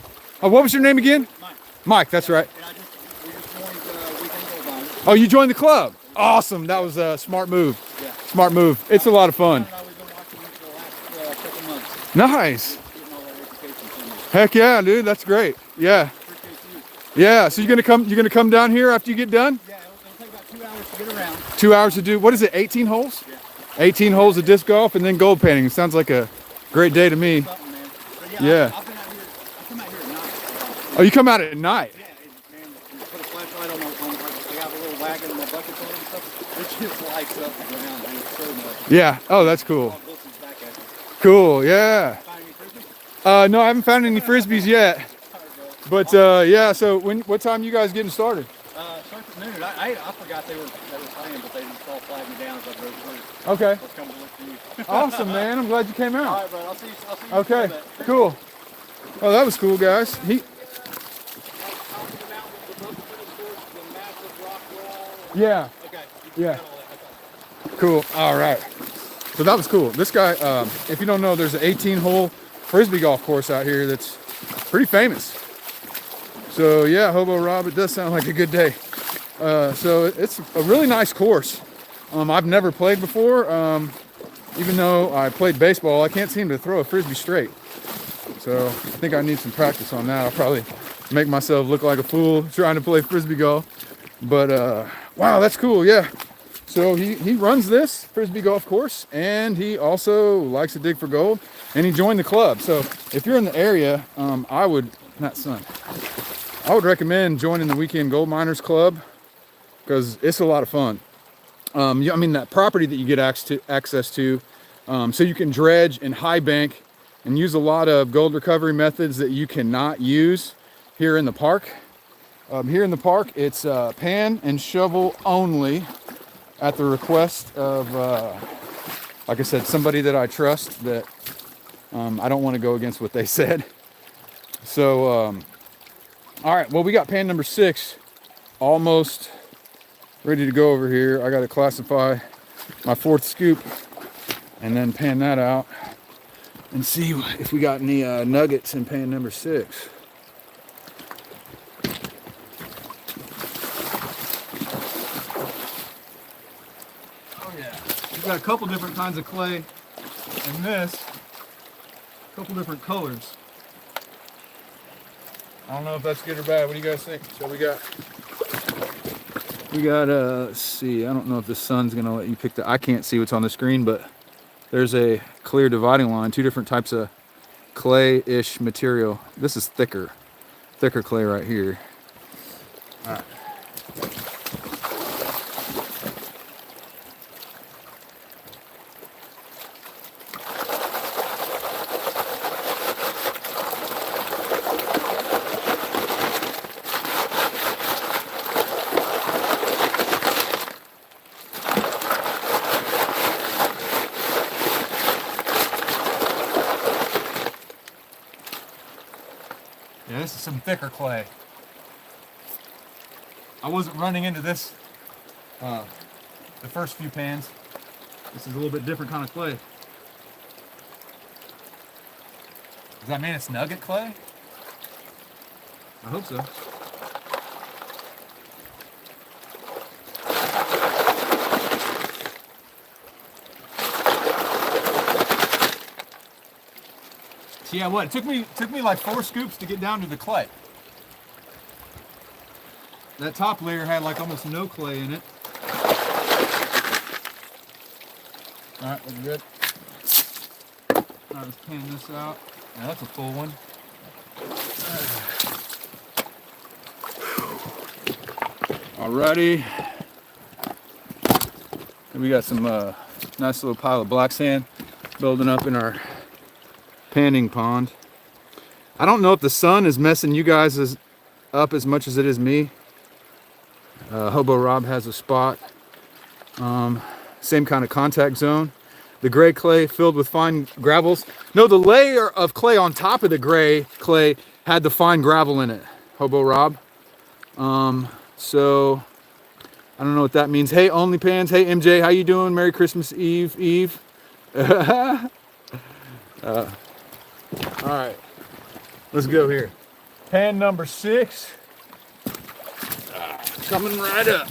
What was your name again? Mike. Mike. That's right. And we just joined Weekend Gold Mine. Oh, you joined the club. Awesome. That was a smart move. Yeah. Smart move. It's a lot of fun. We've been watching it for the last couple months. Nice. Getting all that education from you. Heck yeah, dude. That's great. Yeah. Appreciate you. Yeah. So you're gonna come down here after you get done? Yeah, it'll take about 2 hours to get around. 2 hours to do. What is it? 18 holes? Yeah. 18 holes of disc golf and then gold painting. It sounds like a great day to me. Something, man. But Yeah. I've been out here. I come out here at night. Oh, you come out at night? Yeah, man. You put a flashlight on I got a little wagon and my buckets on it and stuff. It just lights up the ground, dude. So much. Yeah. Oh, that's cool. All glistens back at you. Cool. Yeah. Find any frisbees? No, I haven't found any frisbees yet. All right, bro. But yeah. So what time you guys getting started? Starts at noon. I forgot they were playing, but they just all flagged me down as I drove through. Okay. Let's come to look for you. Awesome, man. I'm glad you came All out. right, bro. I'll see you. Okay. before that. Cool. Oh, that was cool, guys. Yeah. Okay. Yeah. Cool. All right. So that was cool. This guy, if you don't know, there's an 18-hole frisbee golf course out here that's pretty famous. So yeah, Hobo Rob, it does sound like a good day. So it's a really nice course. I've never played before. Even though I played baseball, I can't seem to throw a frisbee straight. So I think I need some practice on that. I'll probably make myself look like a fool trying to play frisbee golf. But wow, that's cool. Yeah. So he runs this frisbee golf course, and he also likes to dig for gold, and he joined the club. So if you're in the area, I would recommend joining the Weekend Gold Miners Club, because it's a lot of fun. I mean, that property that you get access to, so you can dredge and high bank and use a lot of gold recovery methods that you cannot use here in the park. Here in the park, it's pan and shovel only, at the request of, like I said, somebody that I trust, that I don't want to go against what they said. So, all right, well, we got pan number 6 almost ready to go over here. I got to classify my 4th scoop and then pan that out and see if we got any nuggets in pan number 6. Oh yeah, we've got a couple different kinds of clay in this, a couple different colors. I don't know if that's good or bad. What do you guys think? So we got let's see, I don't know if the sun's gonna let you pick I can't see what's on the screen, but there's a clear dividing line, 2 different types of clay-ish material. This is thicker clay right here. All right. Yeah, this is some thicker clay. I wasn't running into this the first few pans. This is a little bit different kind of clay. Does that mean it's nugget clay? I hope so. So yeah, what? It took me like 4 scoops to get down to the clay. That top layer had like almost no clay in it. All right, looking good. Now let's pan this out. Now that's a full one. Alrighty. And we got some nice little pile of black sand building up in our panning pond. I don't know if the sun is messing you guys up as much as it is me. Hobo Rob has a spot. Same kind of contact zone. The gray clay filled with fine gravels. No, the layer of clay on top of the gray clay had the fine gravel in it, Hobo Rob. So I don't know what that means. Hey, OnlyPans. Hey, MJ, how you doing? Merry Christmas Eve. All right, let's go here. Pan number 6. Coming right up.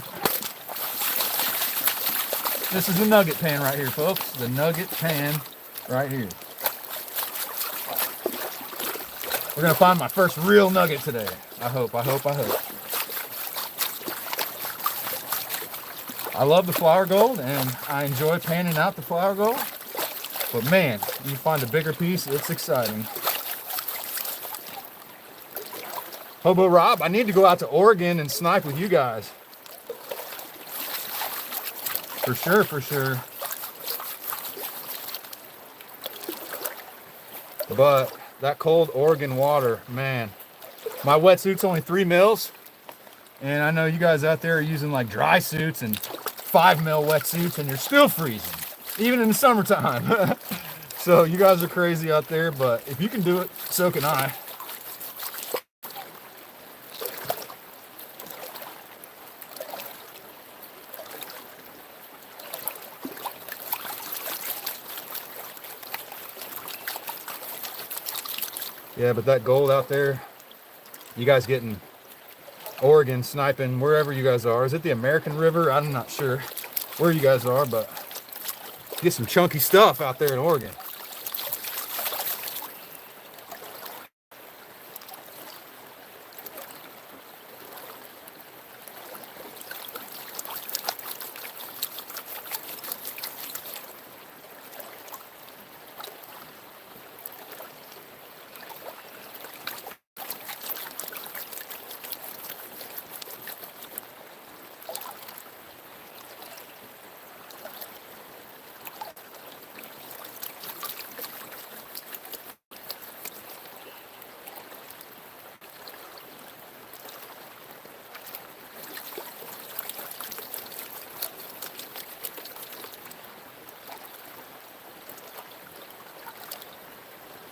This is the nugget pan right here, folks. The nugget pan right here. We're gonna find my first real nugget today. I hope. I love the flour gold, and I enjoy panning out the flour gold. But man, you find a bigger piece, it's exciting. Hobo Rob, I need to go out to Oregon and snipe with you guys. For sure. But that cold Oregon water, man. My wetsuit's only 3 mils. And I know you guys out there are using like dry suits and 5 mil wetsuits, and you're still freezing, even in the summertime. So you guys are crazy out there, but if you can do it, so can I. Yeah, but that gold out there, you guys getting Oregon sniping wherever you guys are. Is it the American River? I'm not sure where you guys are, but get some chunky stuff out there in Oregon.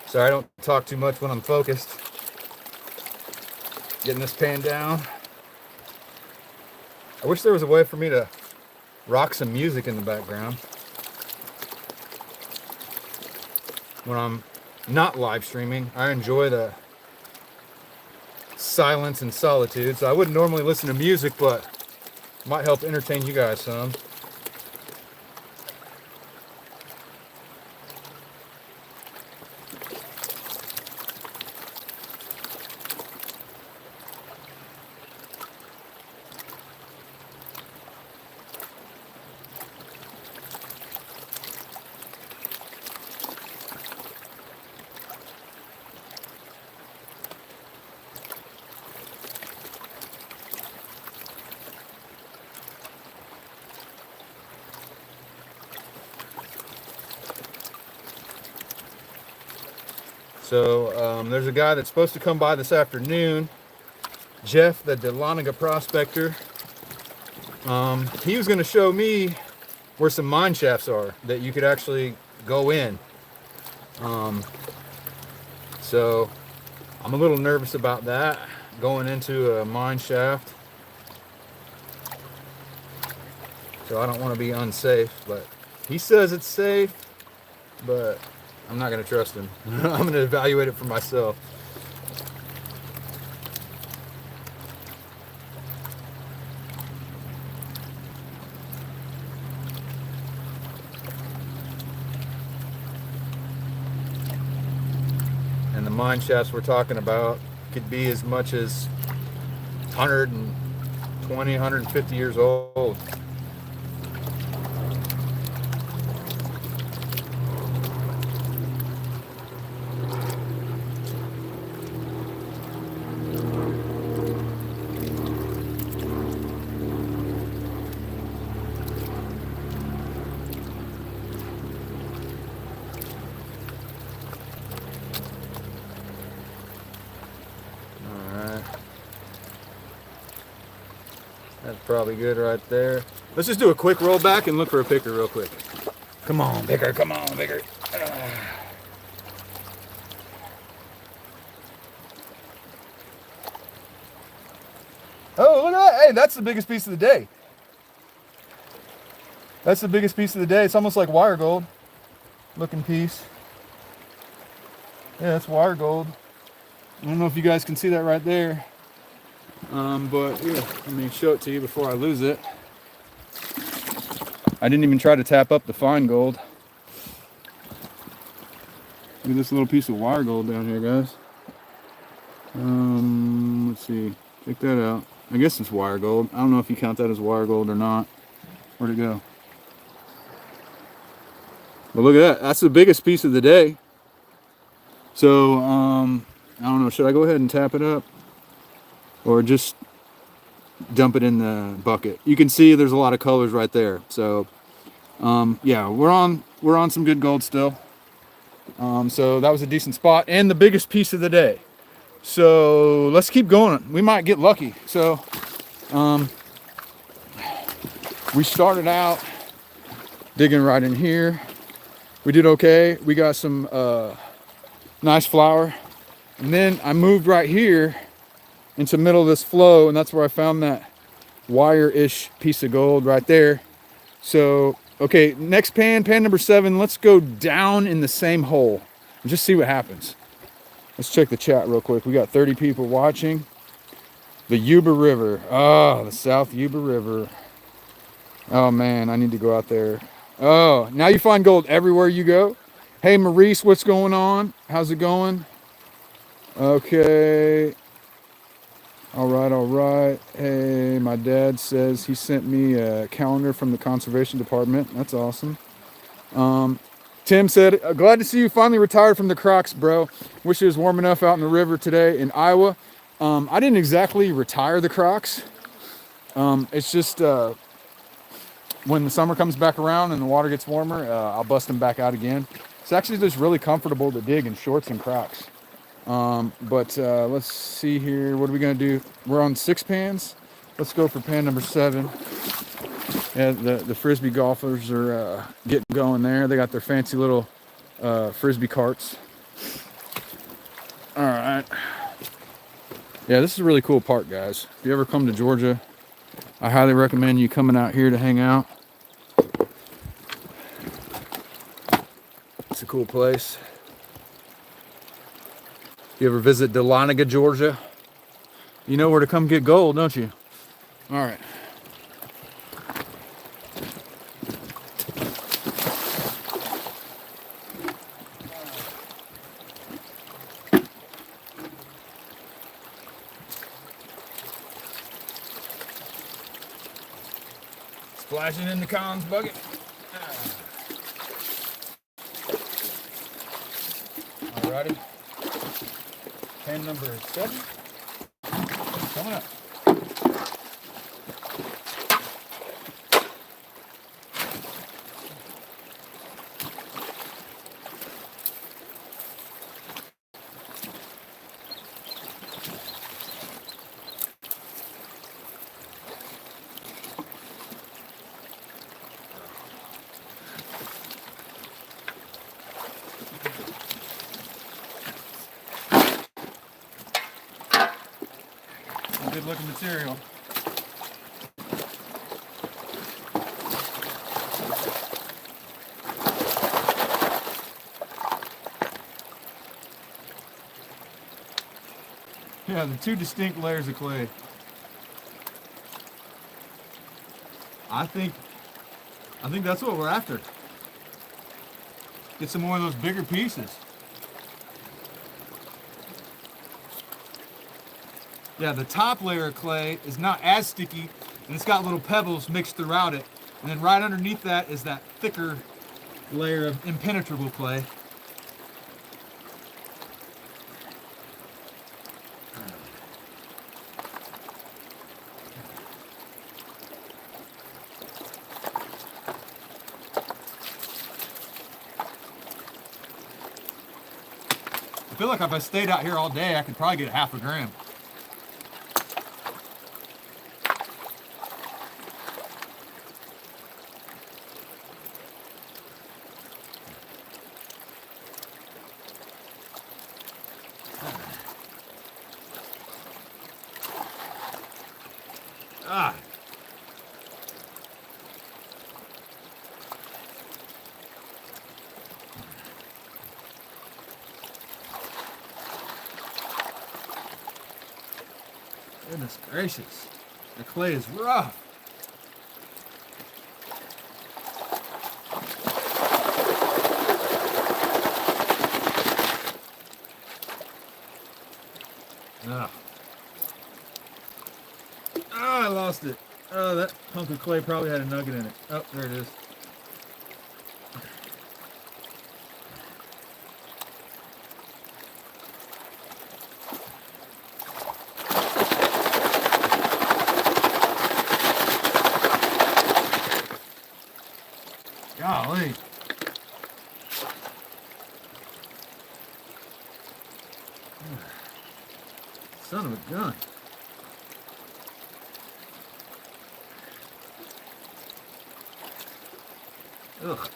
Sorry, I don't talk too much when I'm focused. Getting this pan down. I wish there was a way for me to rock some music in the background when I'm not live streaming. I enjoy the silence and solitude, so I wouldn't normally listen to music, but might help entertain you guys some. So there's a guy that's supposed to come by this afternoon, Jeff, the Dahlonega prospector. He was going to show me where some mine shafts are that you could actually go in. So I'm a little nervous about that, going into a mine shaft. So I don't want to be unsafe, but he says it's safe, but I'm not going to trust him. I'm going to evaluate it for myself. And the mine shafts we're talking about could be as much as 120, 150 years old. That's probably good right there. Let's just do a quick roll back and look for a picker real quick. Come on, picker, come on, picker. Oh, look at that. Hey, that's the biggest piece of the day. That's the biggest piece of the day. It's almost like wire gold looking piece. Yeah, that's wire gold. I don't know if you guys can see that right there. But yeah, let me show it to you before I lose it. I didn't even try to tap up the fine gold. Look at this little piece of wire gold down here, guys. Let's see. Check that out. I guess it's wire gold. I don't know if you count that as wire gold or not. Where'd it go? But look at that. That's the biggest piece of the day. So, I don't know. Should I go ahead and tap it up? Or just dump it in the bucket? You can see there's a lot of colors right there. So, yeah, we're on some good gold still. So that was a decent spot and the biggest piece of the day. So let's keep going. We might get lucky. So, we started out digging right in here. We did okay. We got some nice flour, and then I moved right here into the middle of this flow, and that's where I found that wire-ish piece of gold right there. So, okay, next pan number 7, let's go down in the same hole and just see what happens. Let's check the chat real quick. We got 30 people watching. The Yuba River. Oh, the South Yuba River. Oh man, I need to go out there. Oh, now you find gold everywhere you go. Hey Maurice, what's going on? How's it going? Okay. All right, all right. Hey, my dad says he sent me a calendar from the conservation department. That's awesome. Tim said, glad to see you finally retired from the Crocs, bro. Wish it was warm enough out in the river today in Iowa. I didn't exactly retire the Crocs. It's just when the summer comes back around and the water gets warmer, I'll bust them back out again. It's actually just really comfortable to dig in shorts and Crocs. But let's see here. What are we going to do? We're on 6 pans. Let's go for pan number 7. Yeah, the frisbee golfers are getting going there. They got their fancy little frisbee carts. All right. Yeah, this is a really cool park, guys. If you ever come to Georgia, I highly recommend you coming out here to hang out. It's a cool place. You ever visit Dahlonega, Georgia? You know where to come get gold, don't you? All right. Splashing in the Collins bucket. Alrighty. Pan number 7. Coming up. Good looking material. Yeah, the 2 distinct layers of clay. I think that's what we're after. Get some more of those bigger pieces. Yeah, the top layer of clay is not as sticky, and it's got little pebbles mixed throughout it. And then right underneath that is that thicker layer of impenetrable clay. I feel like if I stayed out here all day, I could probably get 1/2 gram. Ah. Goodness gracious. The clay is rough. Ugh. Oh, I lost it. Oh, that hunk of clay probably had a nugget in it. Oh, there it is. Golly. Son of a gun. Ugh.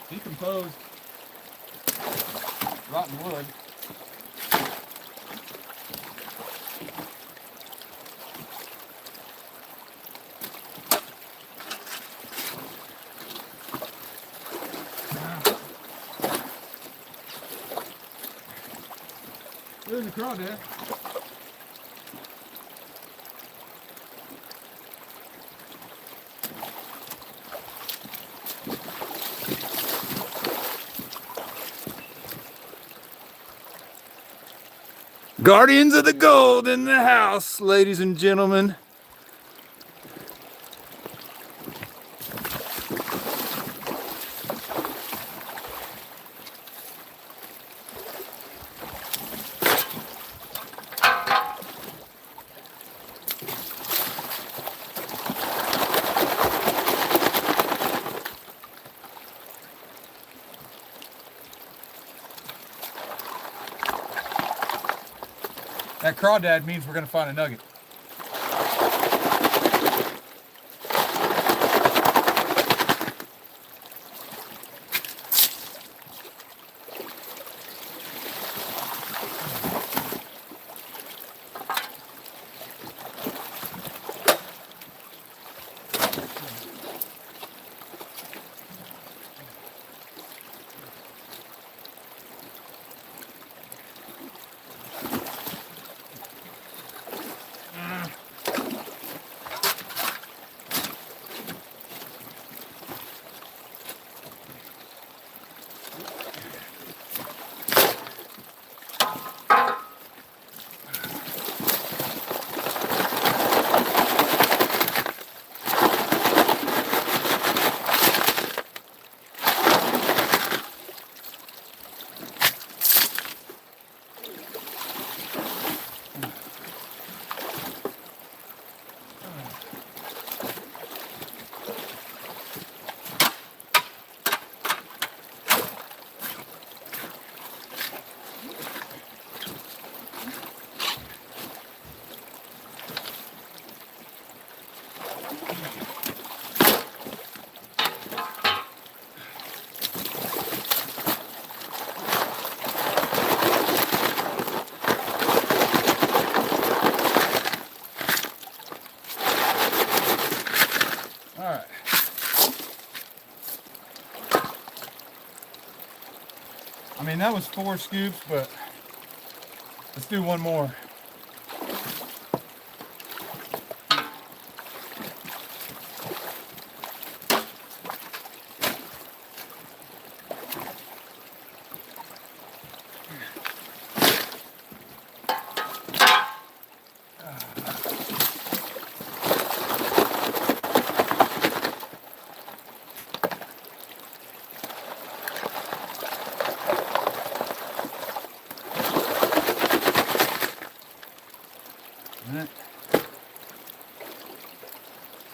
Decomposed rotten wood. There's a crawdad. Guardians of the gold in the house, ladies and gentlemen. That crawdad means we're gonna find a nugget. I mean, that was 4 scoops, but let's do one more.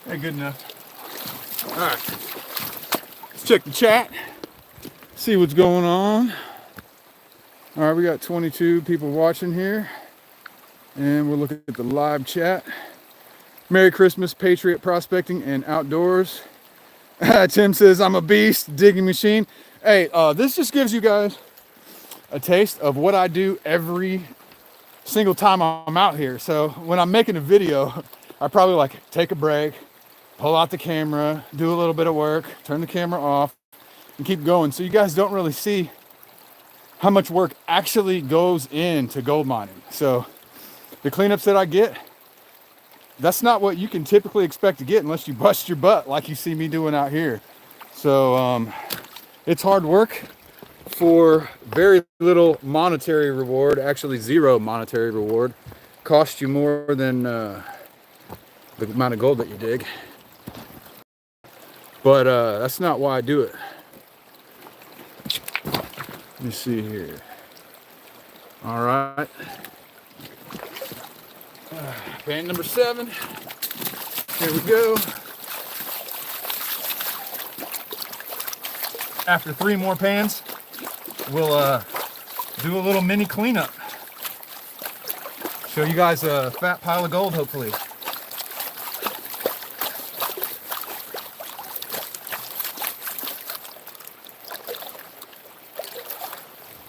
Hey, good enough. All right, let's check the chat, see what's going on. All right, we got 22 people watching here, and we're looking at the live chat. Merry Christmas, Patriot Prospecting and Outdoors. Tim says, I'm a beast, digging machine. Hey, this just gives you guys a taste of what I do every single time I'm out here. So when I'm making a video, I probably like take a break, pull out the camera, do a little bit of work, turn the camera off, and keep going. So you guys don't really see how much work actually goes into gold mining. So the cleanups that I get, that's not what you can typically expect to get unless you bust your butt like you see me doing out here. So it's hard work for very little monetary reward, actually zero monetary reward. Cost you more than the amount of gold that you dig. But that's not why I do it. Let me see here. All right. Pan number 7. Here we go. After 3 more pans, we'll do a little mini cleanup. Show you guys a fat pile of gold, hopefully.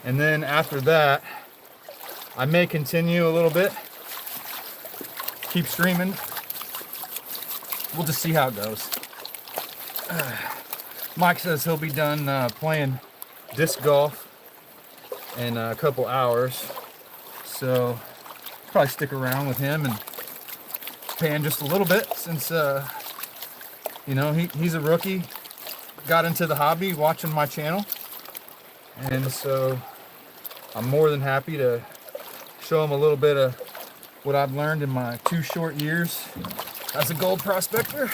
And then after that, I may continue a little bit, keep streaming. We'll just see how it goes. Mike says he'll be done playing disc golf in a couple hours, so probably stick around with him and pan just a little bit, since you know, he's a rookie, got into the hobby watching my channel, and so I'm more than happy to show him a little bit of what I've learned in my 2 short years as a gold prospector.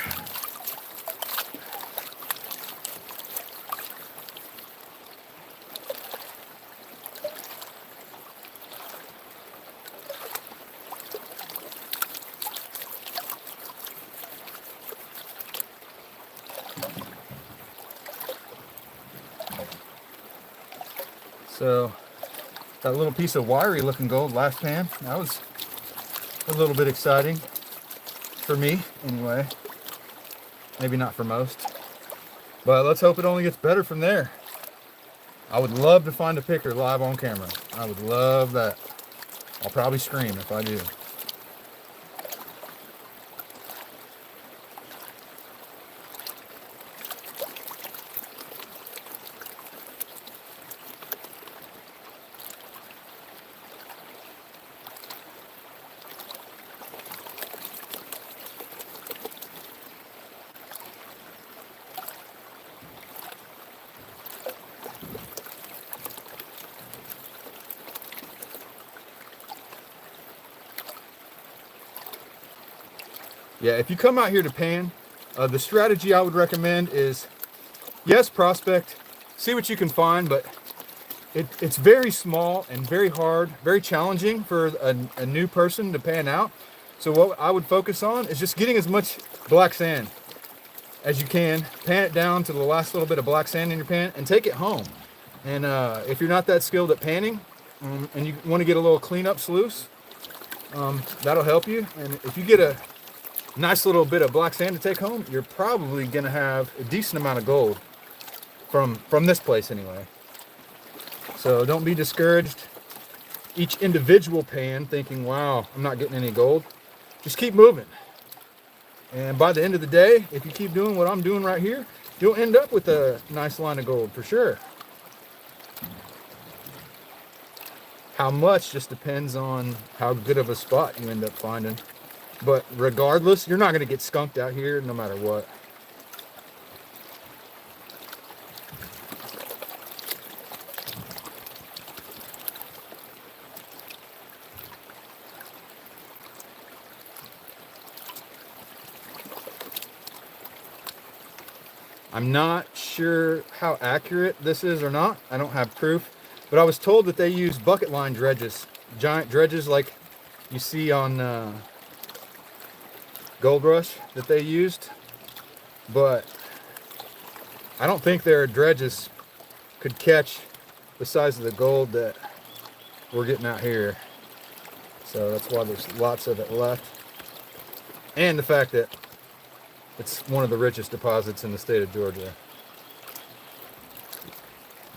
So that little piece of wiry looking gold last pan, that was a little bit exciting for me anyway. Maybe not for most, but let's hope it only gets better from there. I would love to find a picker live on camera. I would love that. I'll probably scream if I do. Yeah, if you come out here to pan, the strategy I would recommend is, yes, prospect, see what you can find, but it's very small and very hard, very challenging for a new person to pan out. So what I would focus on is just getting as much black sand as you can, pan it down to the last little bit of black sand in your pan, and take it home. And if you're not that skilled at panning, and you want to get a little cleanup sluice, that'll help you. And if you get a nice little bit of black sand to take home, you're probably gonna have a decent amount of gold from this place anyway. So don't be discouraged each individual pan thinking, wow, I'm not getting any gold. Just keep moving, and by the end of the day, if you keep doing what I'm doing right here, you'll end up with a nice line of gold for sure. How much just depends on how good of a spot you end up finding. But regardless, you're not going to get skunked out here no matter what. I'm not sure how accurate this is or not. I don't have proof. But I was told that they use bucket line dredges. Giant dredges like you see on Gold Rush that they used, but I don't think their dredges could catch the size of the gold that we're getting out here. So that's why there's lots of it left, and the fact that it's one of the richest deposits in the state of Georgia.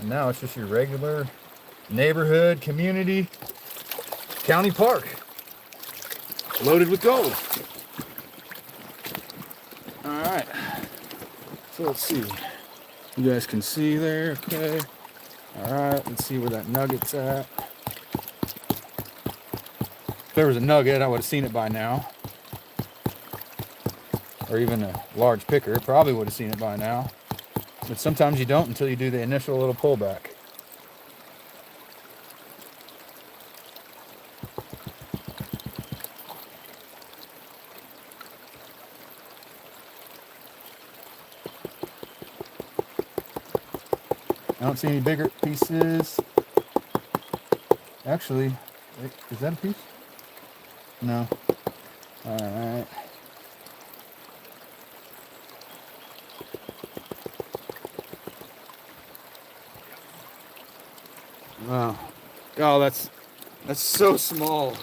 And now it's just your regular neighborhood, community, county park loaded with gold. Alright, so let's see. You guys can see there, okay. Alright, let's see where that nugget's at. If there was a nugget, I would have seen it by now. Or even a large picker, probably would have seen it by now. But sometimes you don't until you do the initial little pullback. I don't see any bigger pieces. Actually, is that a piece? No. All right. Wow. Oh, that's so small.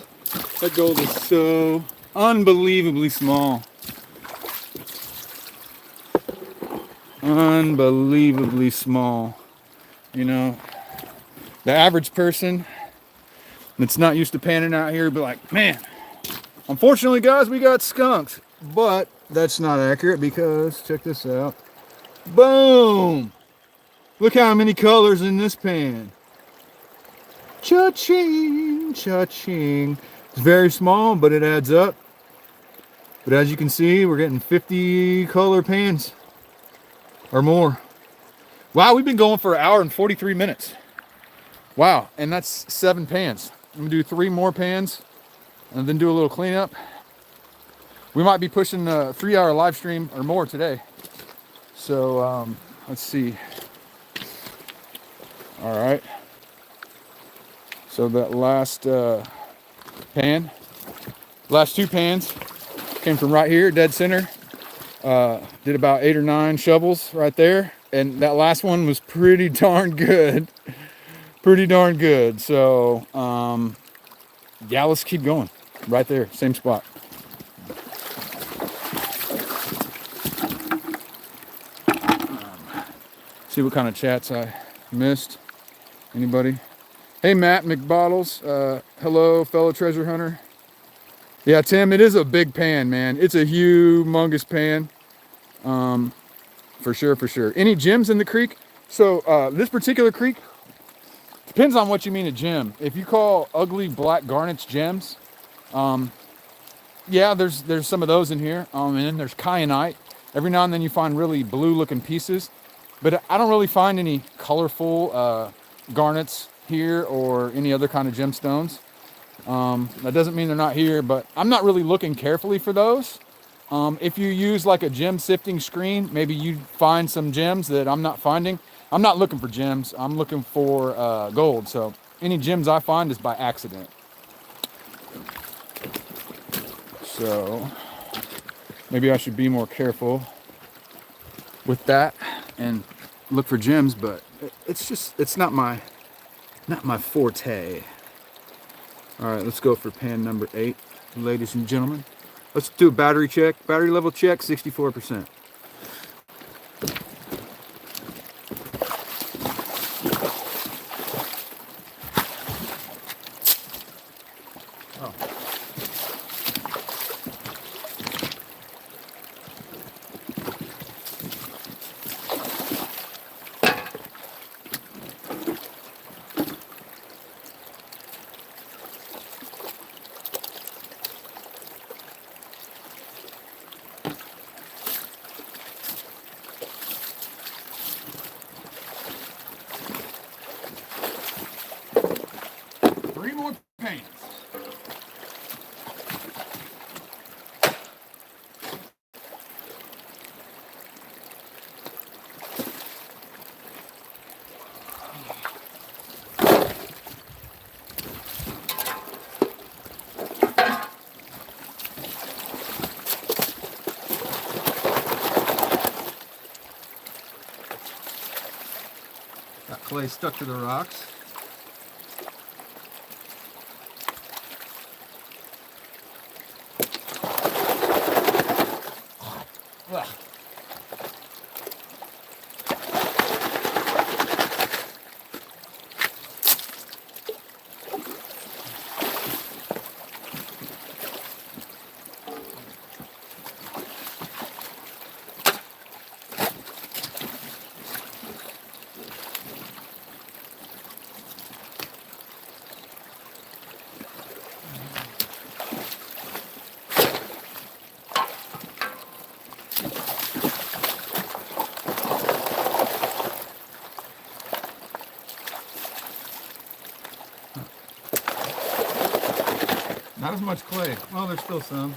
That gold is so unbelievably small. Unbelievably small. You know, the average person that's not used to panning out here would be like, man, unfortunately, guys, we got skunked. But that's not accurate because check this out. Boom! Look how many colors in this pan. Cha-ching, cha-ching. It's very small, but it adds up. But as you can see, we're getting 50 color pans or more. Wow, we've been going for an hour and 43 minutes. Wow, and that's 7 pans. I'm gonna do 3 more pans and then do a little cleanup. We might be pushing a 3-hour live stream or more today. So let's see. All right. So that last pan, last 2 pans came from right here, dead center. Did about 8 or 9 shovels right there. And that last one was pretty darn good. Pretty darn good. So, yeah, let's keep going. Right there, same spot. See what kind of chats I missed. Anybody? Hey, Matt McBottles. Hello, fellow treasure hunter. Yeah, Tim, it is a big pan, man. It's a humongous pan. For sure, for sure. Any gems in the creek? So this particular creek, depends on what you mean a gem. If you call ugly black garnets gems, yeah, there's some of those in here. And then there's kyanite. Every now and then you find really blue looking pieces. But I don't really find any colorful garnets here or any other kind of gemstones. That doesn't mean they're not here, but I'm not really looking carefully for those. If you use like a gem sifting screen, maybe you find some gems that I'm not finding. I'm not looking for gems. I'm looking for gold. So any gems I find is by accident. So maybe I should be more careful with that and look for gems, but it's not my forte. All right, let's go for pan number 8, ladies and gentlemen. Let's do a battery check. Battery level check, 64%. Oh. Three more paints. Got clay stuck to the rocks. Ugh. Not as much clay. Well, there's still some.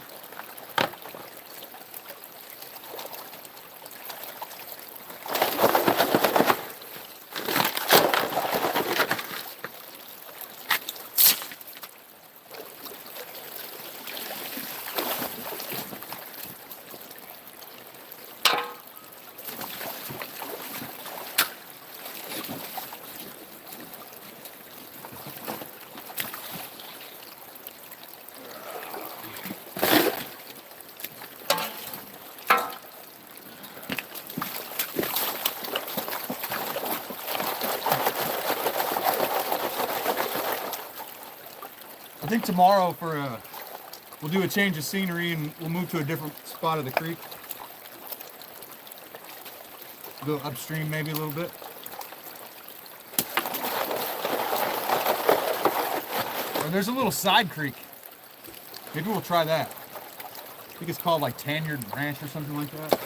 think tomorrow we'll do a change of scenery and we'll move to a different spot of the creek. Go upstream maybe a little bit. Or there's a little side creek. Maybe we'll try that. I think it's called like Tanyard Ranch or something like that.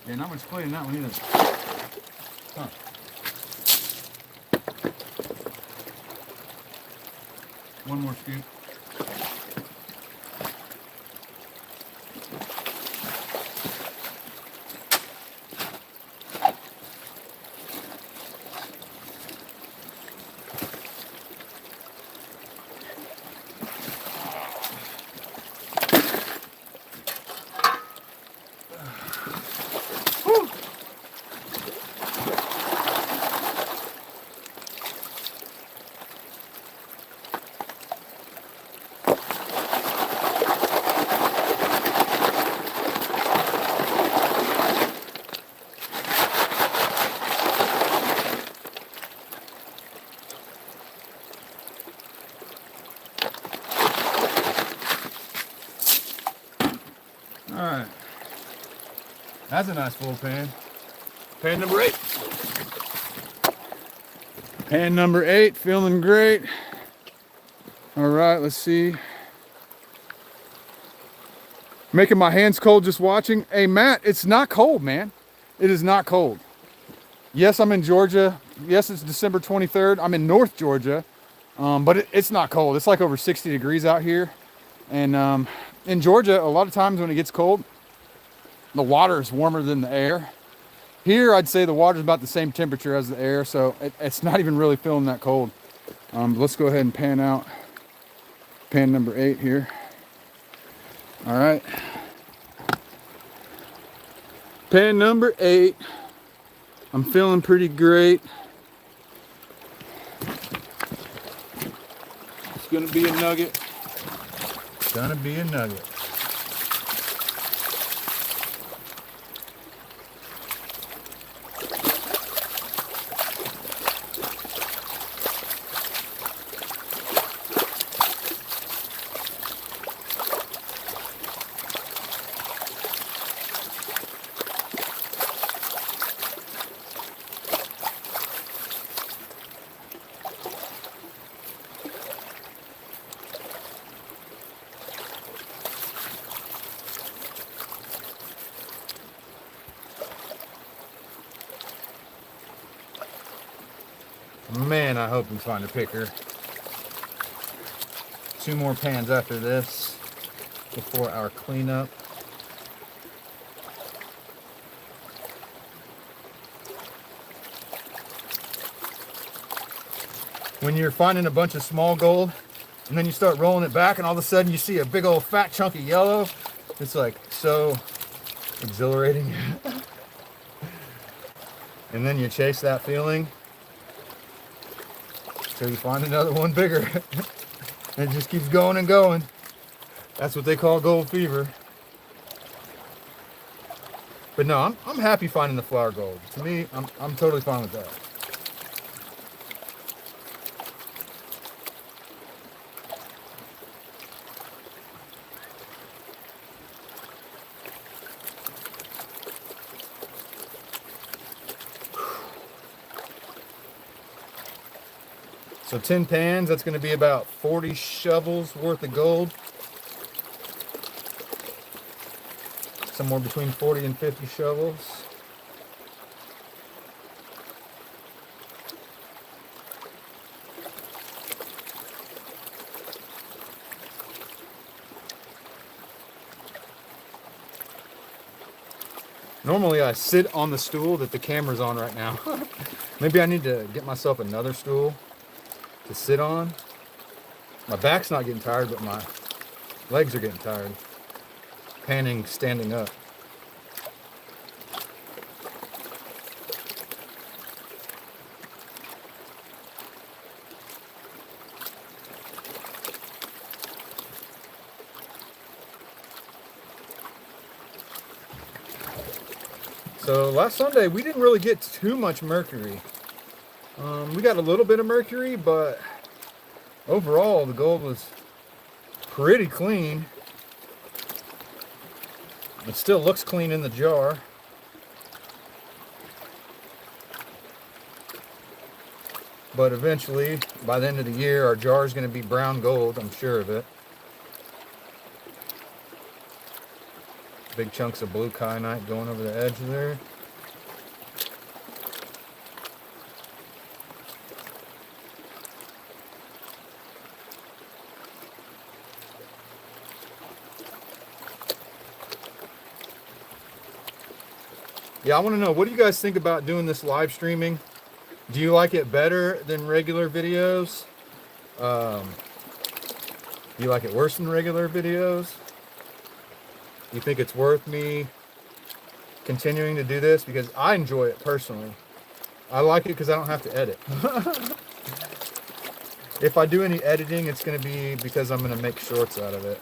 Yeah, not much clay in that one either. Huh. One more scoop. All right, that's a nice full pan. Pan number 8. Pan number 8, feeling great. All right, let's see. Making my hands cold just watching. Hey, Matt, it's not cold, man. It is not cold. Yes, I'm in Georgia. Yes, it's December 23rd. I'm in North Georgia, but it's not cold. It's like over 60 degrees out here. And in Georgia, a lot of times when it gets cold, the water is warmer than the air. Here, I'd say the water is about the same temperature as the air, so it's not even really feeling that cold. Let's go ahead and pan out pan number 8 here. All right. Pan number 8. I'm feeling pretty great. It's gonna be a nugget. It's gonna be a nugget. Man, I hope we find a picker. 2 more pans after this before our cleanup. When you're finding a bunch of small gold and then you start rolling it back and all of a sudden you see a big old fat chunk of yellow, it's like so exhilarating. And then you chase that feeling till you find another one bigger. And it just keeps going and going. That's what they call gold fever. But no, I'm happy finding the flour gold. To me, I'm totally fine with that. So 10 pans, that's going to be about 40 shovels worth of gold. Somewhere between 40 and 50 shovels. Normally I sit on the stool that the camera's on right now. Maybe I need to get myself another stool to sit on. My back's not getting tired, but my legs are getting tired. Panning, standing up. So last Sunday we didn't really get too much mercury. We got a little bit of mercury, but overall the gold was pretty clean. It still looks clean in the jar. But eventually, by the end of the year, our jar is going to be brown gold, I'm sure of it. Big chunks of blue kyanite going over the edge there. Yeah, I want to know, what do you guys think about doing this live streaming? Do you like it better than regular videos? Do you like it worse than regular videos? You think it's worth me continuing to do this? Because I enjoy it personally. I like it because I don't have to edit. If I do any editing, it's going to be because I'm going to make shorts out of it.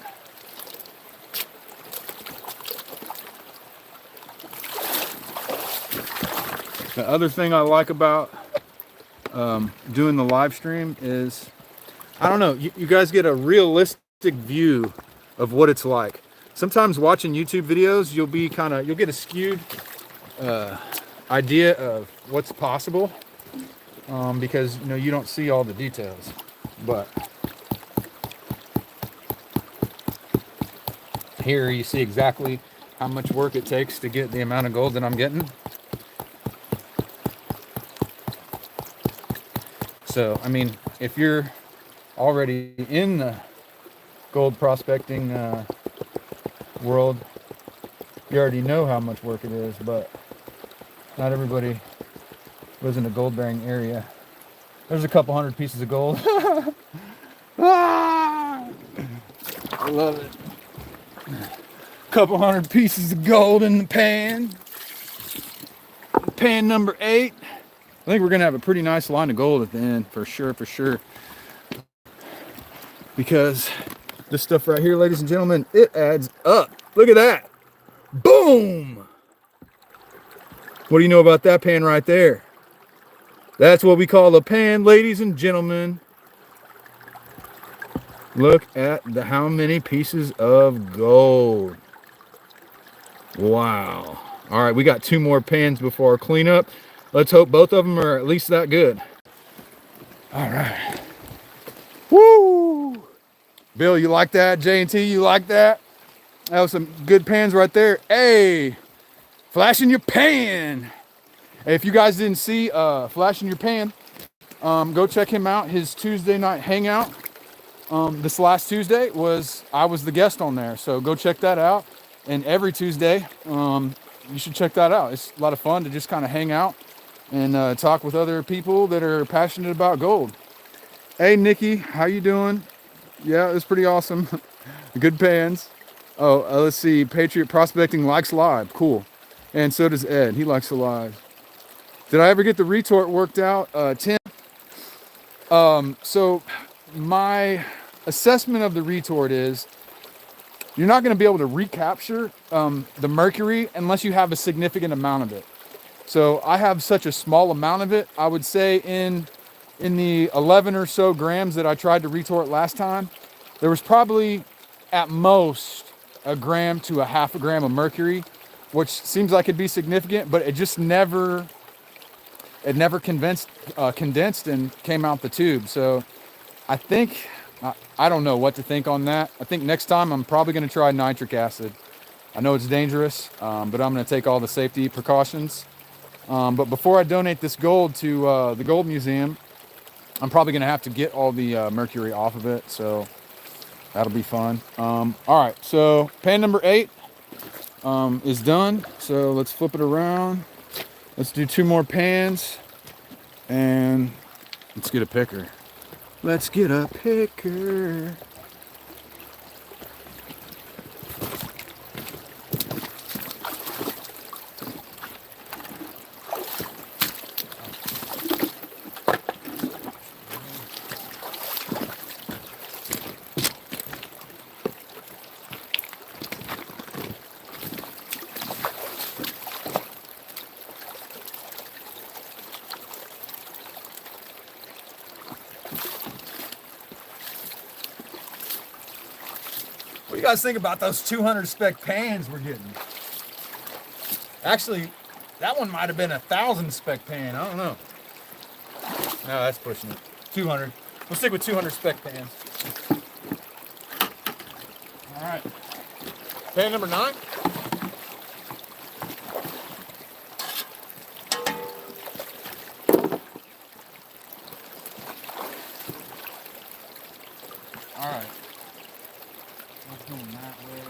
The other thing I like about doing the live stream is, I don't know, you guys get a realistic view of what it's like. Sometimes watching YouTube videos, you'll get a skewed idea of what's possible because you don't see all the details. But here you see exactly how much work it takes to get the amount of gold that I'm getting. So, I mean, if you're already in the gold prospecting world, you already know how much work it is, but not everybody lives in a gold bearing area. There's a couple hundred pieces of gold. Ah! I love it. Couple hundred pieces of gold in the pan. Pan number 8. I think we're gonna have a pretty nice line of gold at the end, for sure, for sure. Because this stuff right here, ladies and gentlemen, it adds up. Look at that. Boom! What do you know about that pan right there? That's what we call a pan, ladies and gentlemen. Look at how many pieces of gold. Wow. All right, we got 2 more pans before our cleanup. Let's hope both of them are at least that good. All right. Woo! Bill, you like that? J&T, you like that? That was some good pans right there. Hey, flashing your pan. Hey, if you guys didn't see flashing your pan, go check him out. His Tuesday night hangout. This last Tuesday I was the guest on there, so go check that out. And every Tuesday, you should check that out. It's a lot of fun to just kind of hang out and talk with other people that are passionate about gold. Hey, Nikki, how you doing? Yeah, it was pretty awesome. Good pans. Oh, let's see. Patriot Prospecting likes live. Cool. And so does Ed. He likes the live. Did I ever get the retort worked out? Tim. So my assessment of the retort is you're not going to be able to recapture the mercury unless you have a significant amount of it. So I have such a small amount of it. I would say in the 11 or so grams that I tried to retort last time, there was probably at most a gram to a half a gram of mercury, which seems like it'd be significant, but it just never condensed and came out the tube. So I think, I don't know what to think on that. I think next time I'm probably going to try nitric acid. I know it's dangerous, but I'm going to take all the safety precautions. But before I donate this gold to the Gold Museum, I'm probably going to have to get all the mercury off of it. So that'll be fun. All right, so pan number 8. is done. So let's flip it around. Let's do 2 more pans and let's get a picker. Let's get a picker. What do you guys think about those 200 spec pans we're getting? Actually, that one might have been 1,000 spec pan. I don't know. No, that's pushing it. 200. We'll stick with 200 spec pans. All right. Pan number 9. All right. Let's go that way.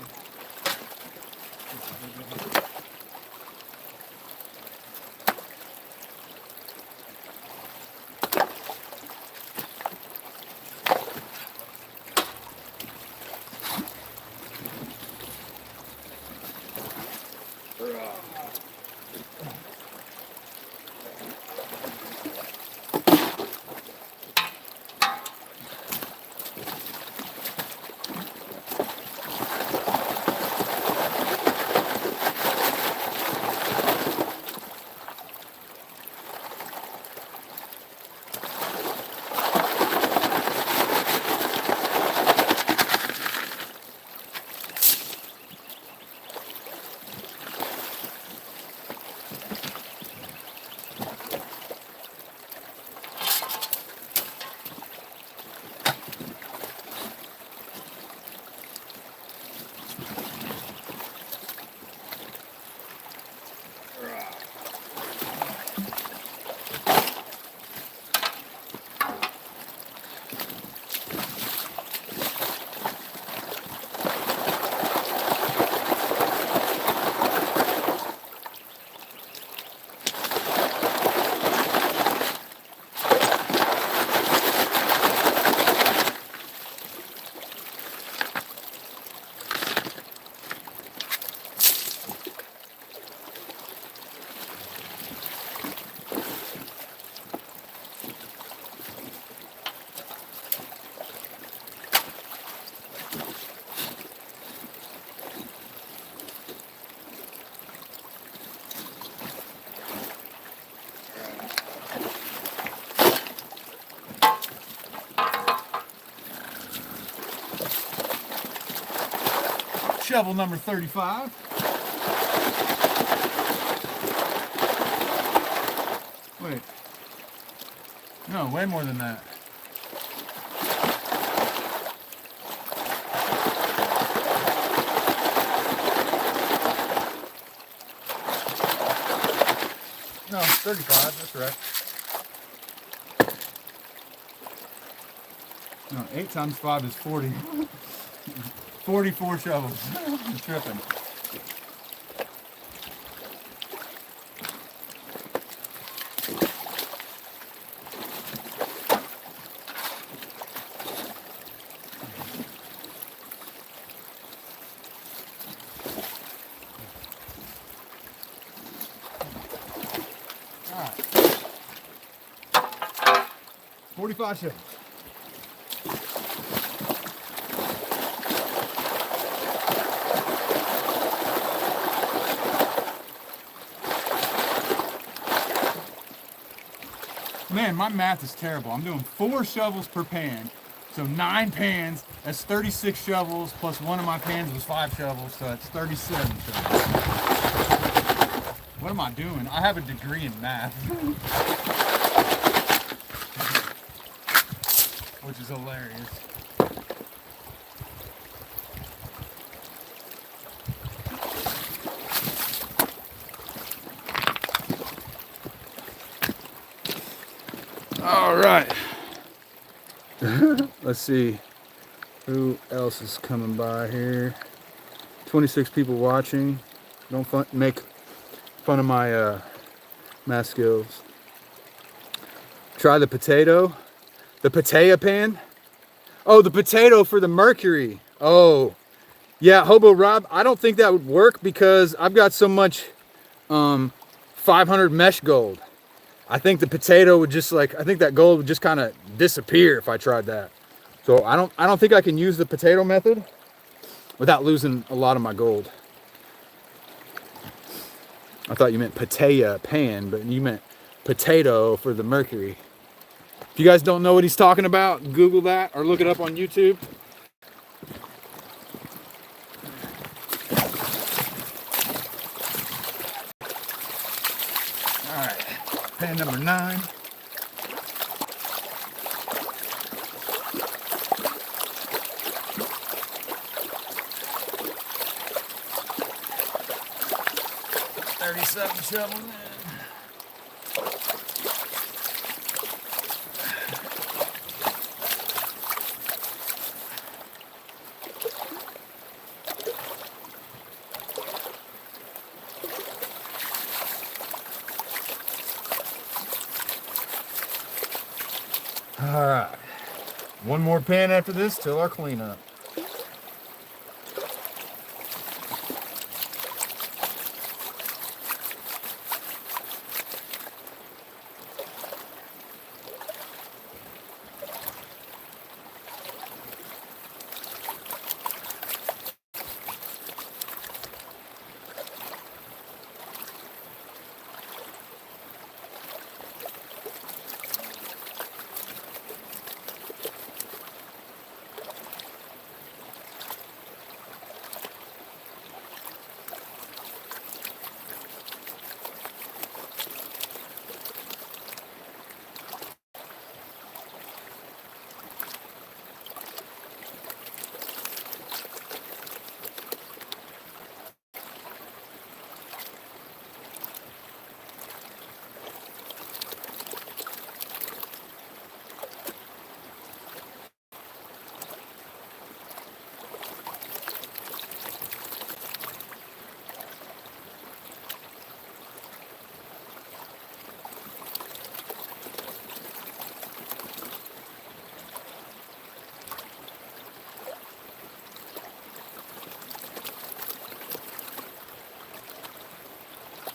Shovel number 35. Wait. No, way more than that. No, 35, that's right. No, 8 times 5 is 40. 44 shovels. I'm tripping. All right. 45 shovels. Man, my math is terrible. I'm doing 4 shovels per pan. So 9 pans, that's 36 shovels, plus one of my pans was 5 shovels, so that's 37 shovels. What am I doing? I have a degree in math. Which is hilarious. All right. Let's see who else is coming by here. 26 people watching. Don't make fun of my math skills. Try the potato. The potato pan. Oh, the potato for the mercury. Oh, yeah, Hobo Rob. I don't think that would work because I've got so much 500 mesh gold. I think the potato would just I think that gold would just kind of disappear if I tried that. So I don't think I can use the potato method without losing a lot of my gold. I thought you meant potato pan, but you meant potato for the mercury. If you guys don't know what he's talking about, Google that or look it up on YouTube. All right, pan number 9. Shoveling in. All right, one more pan after this till our cleanup.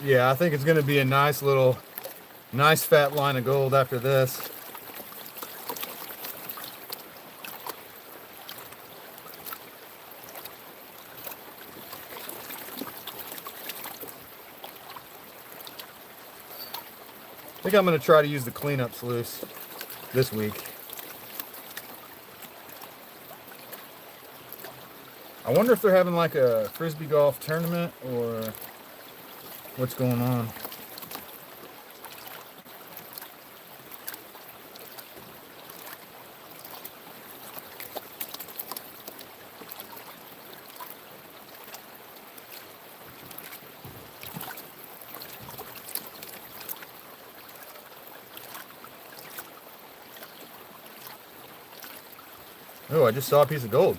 Yeah, I think it's going to be a nice fat line of gold after this. I think I'm going to try to use the cleanup sluice this week. I wonder if they're having like a frisbee golf tournament or what's going on. Oh, I just saw a piece of gold.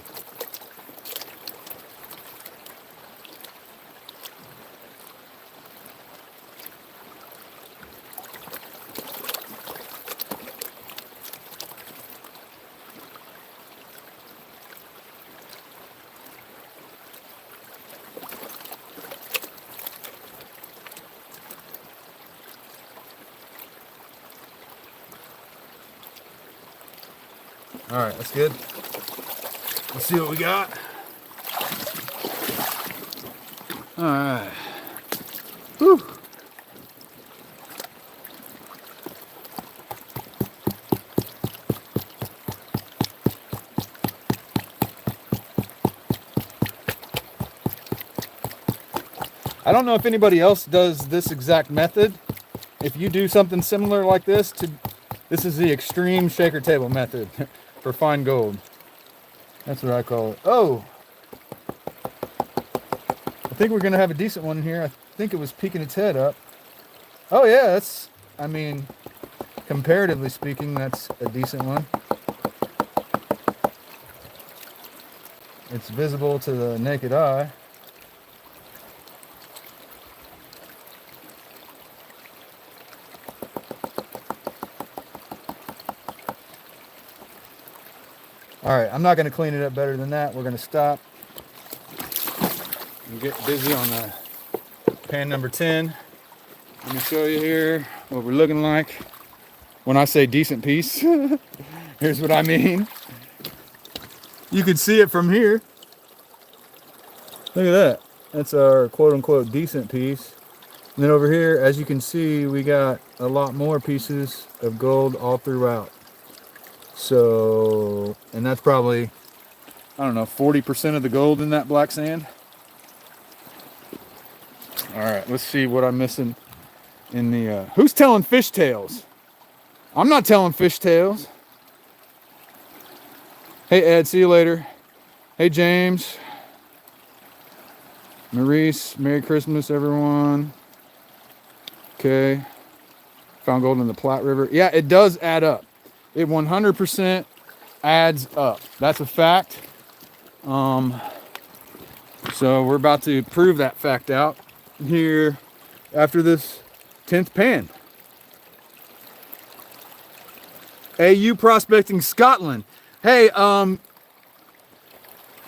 All right, that's good. Let's see what we got. All right. Whew. I don't know if anybody else does this exact method. If you do something similar like this, this is the extreme shaker table method for fine gold. That's what I call it. Oh, I think we're gonna have a decent one here. I think it was peeking its head up. Oh yeah, I mean, comparatively speaking, that's a decent one. It's visible to the naked eye. All right, I'm not going to clean it up better than that. We're going to stop and get busy on pan number 10. Let me show you here what we're looking like. When I say decent piece, here's what I mean. You can see it from here. Look at that. That's our quote unquote decent piece. And then over here, as you can see, we got a lot more pieces of gold all throughout. So, and that's probably, I don't know, 40% of the gold in that black sand. All right, let's see what I'm missing in the, who's telling fish tales? I'm not telling fish tales. Hey Ed, see you later. Hey James. Maurice, Merry Christmas everyone. Okay. Found gold in the Platte River. Yeah, it does add up. It 100% adds up. That's a fact. So we're about to prove that fact out here after this 10th pan. AU Prospecting Scotland. Hey,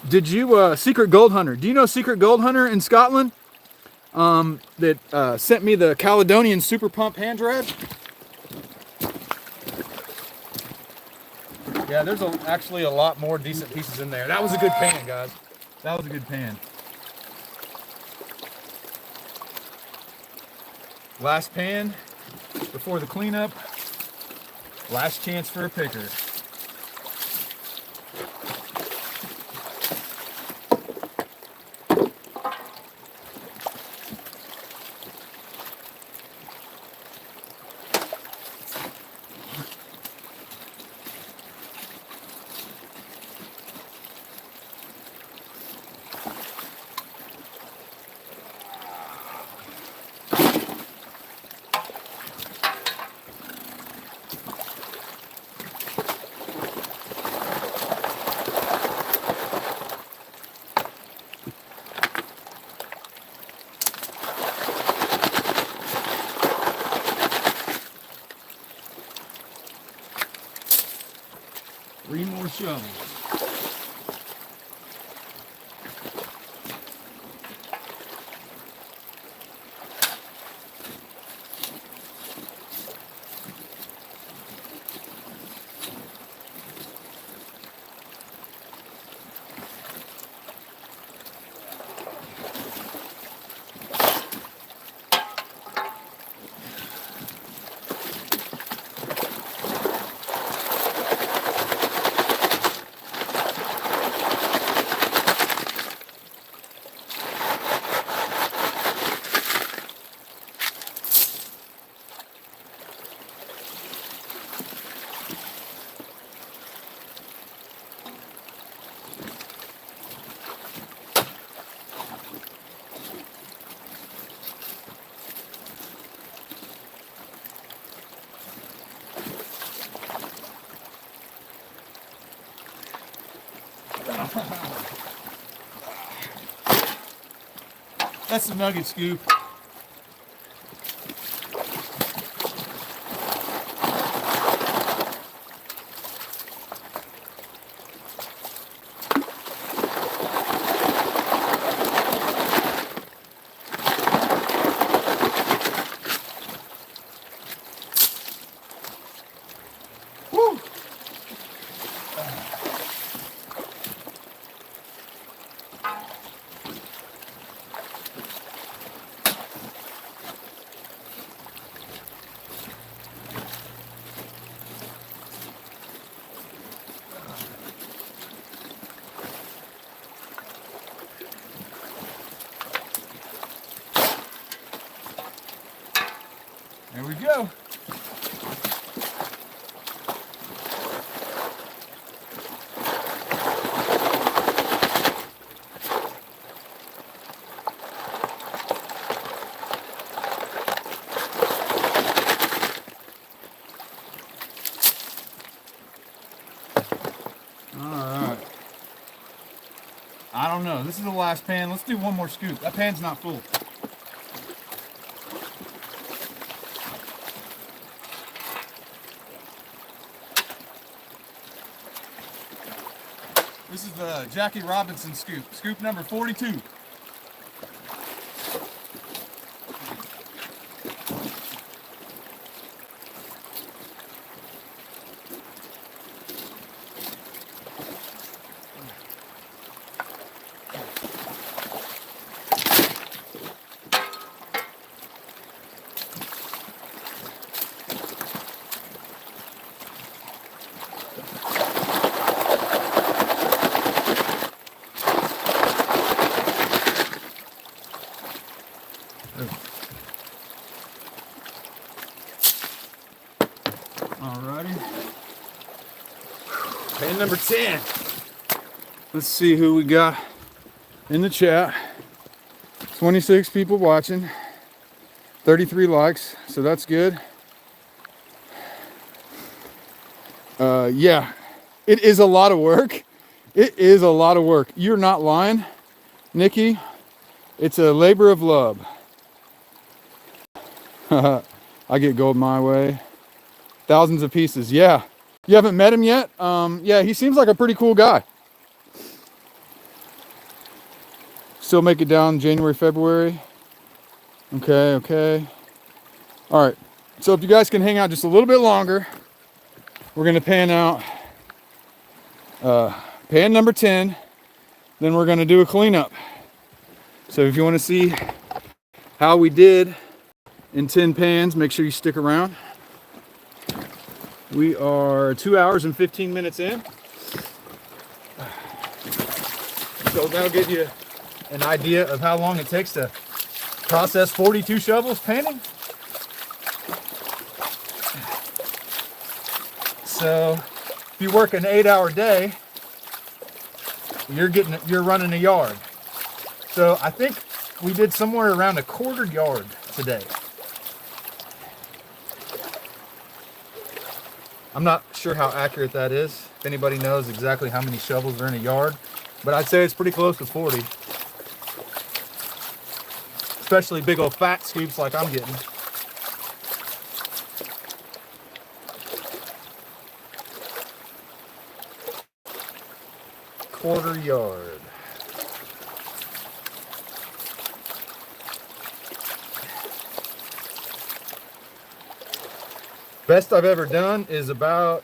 did you, Secret Gold Hunter, do you know Secret Gold Hunter in Scotland? That sent me the Caledonian Super Pump hand drag? Yeah, there's actually a lot more decent pieces in there. That was a good pan, guys. That was a good pan. Last pan before the cleanup. Last chance for a picker. Three more shovels. That's the nugget scoop. Woo! There we go. Alright. I don't know. This is the last pan. Let's do one more scoop. That pan's not full. This is the Jackie Robinson scoop. Scoop number 42. Alrighty. Pan number 10. Let's see who we got in the chat. 26 people watching. 33 likes, so that's good. Yeah, it is a lot of work. It is a lot of work. You're not lying, Nikki. It's a labor of love. I get gold my way. Thousands of pieces. Yeah. You haven't met him yet? Yeah, he seems like a pretty cool guy. Still make it down January, February. Okay. All right. So if you guys can hang out just a little bit longer, we're going to pan out pan number 10. Then we're going to do a cleanup. So if you want to see how we did in 10 pans, make sure you stick around. We are 2 hours and 15 minutes in. So that'll give you an idea of how long it takes to process 42 shovels panning. So if you work an 8-hour day, you're running a yard. So I think we did somewhere around a quarter yard today. I'm not sure how accurate that is. If anybody knows exactly how many shovels are in a yard, but I'd say it's pretty close to 40. Especially big old fat scoops like I'm getting. Quarter yard. Best I've ever done is about,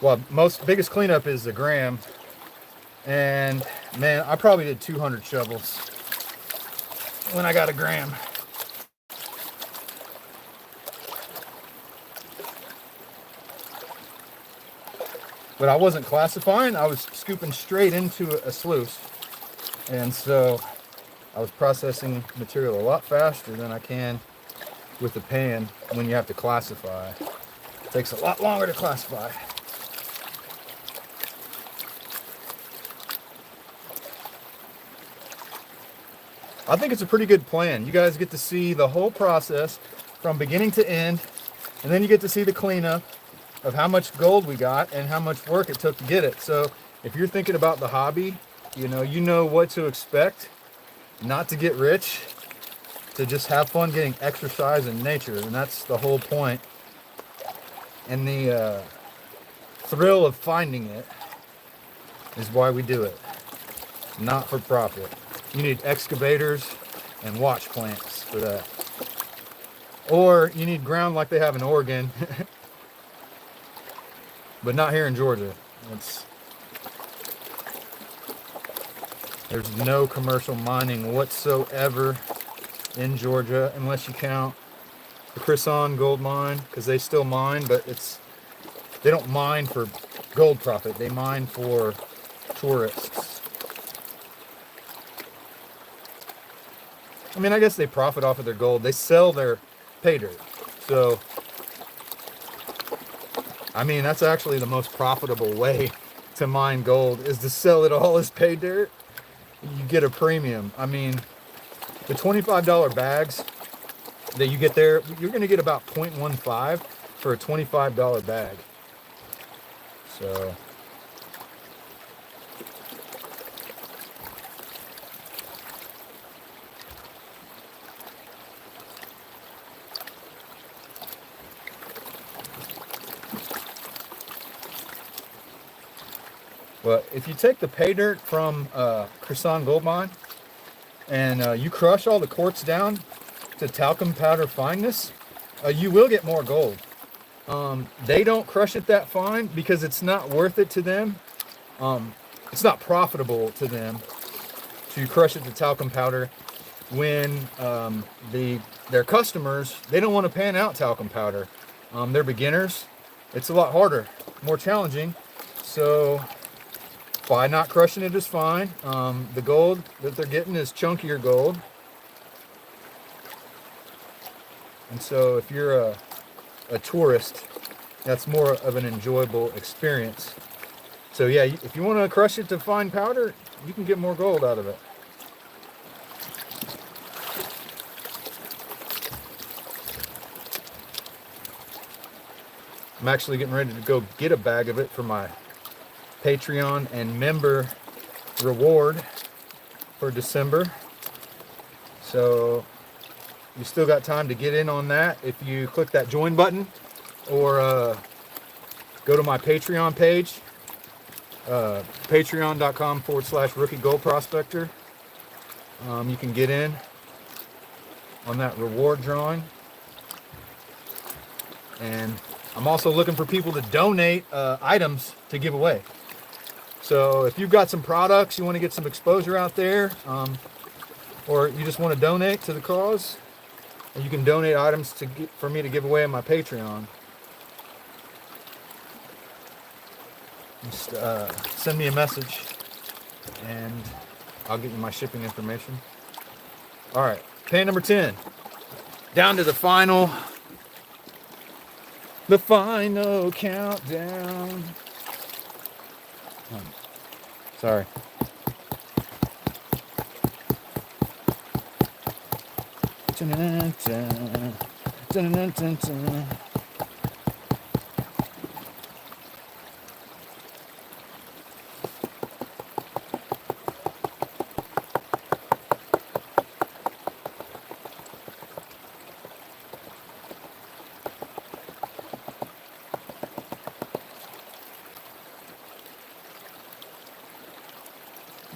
well, biggest cleanup is a gram. And man, I probably did 200 shovels when I got a gram. But I wasn't classifying, I was scooping straight into a sluice. And so I was processing material a lot faster than I can with the pan when you have to classify. It takes a lot longer to classify. I think it's a pretty good plan. You guys get to see the whole process from beginning to end, and then you get to see the cleanup of how much gold we got and how much work it took to get it. So if you're thinking about the hobby, you know what to expect. Not to get rich, to just have fun getting exercise in nature, and that's the whole point. And the thrill of finding it is why we do it. Not for profit. You need excavators and watch plants for that. Or you need ground like they have in Oregon, but not here in Georgia. There's no commercial mining whatsoever in Georgia, unless you count the Cresson gold mine, because they still mine, but they don't mine for gold profit. They mine for tourists. I mean, I guess they profit off of their gold. They sell their pay dirt. So, I mean, that's actually the most profitable way to mine gold, is to sell it all as pay dirt. You get a premium. I mean, the $25 bags that you get there, you're going to get about 0.15 for a $25 bag. So, But if you take the pay dirt from Cresson Gold Mine and you crush all the quartz down to talcum powder fineness, you will get more gold. They don't crush it that fine because it's not worth it to them. It's not profitable to them to crush it to talcum powder when their customers, they don't want to pan out talcum powder. They're beginners. It's a lot harder, more challenging. So by not crushing it is fine. The gold that they're getting is chunkier gold. And so if you're a tourist, that's more of an enjoyable experience. So yeah, if you want to crush it to fine powder, you can get more gold out of it. I'm actually getting ready to go get a bag of it for my Patreon and member reward for December. So you still got time to get in on that if you click that join button or go to my Patreon page, patreon.com/rookie gold prospector. You can get in on that reward drawing. And I'm also looking for people to donate items to give away. So if you've got some products, you want to get some exposure out there, or you just want to donate to the cause, you can donate items for me to give away on my Patreon. Just send me a message and I'll get you my shipping information. All right, pan number 10. Down to the final countdown. Sorry.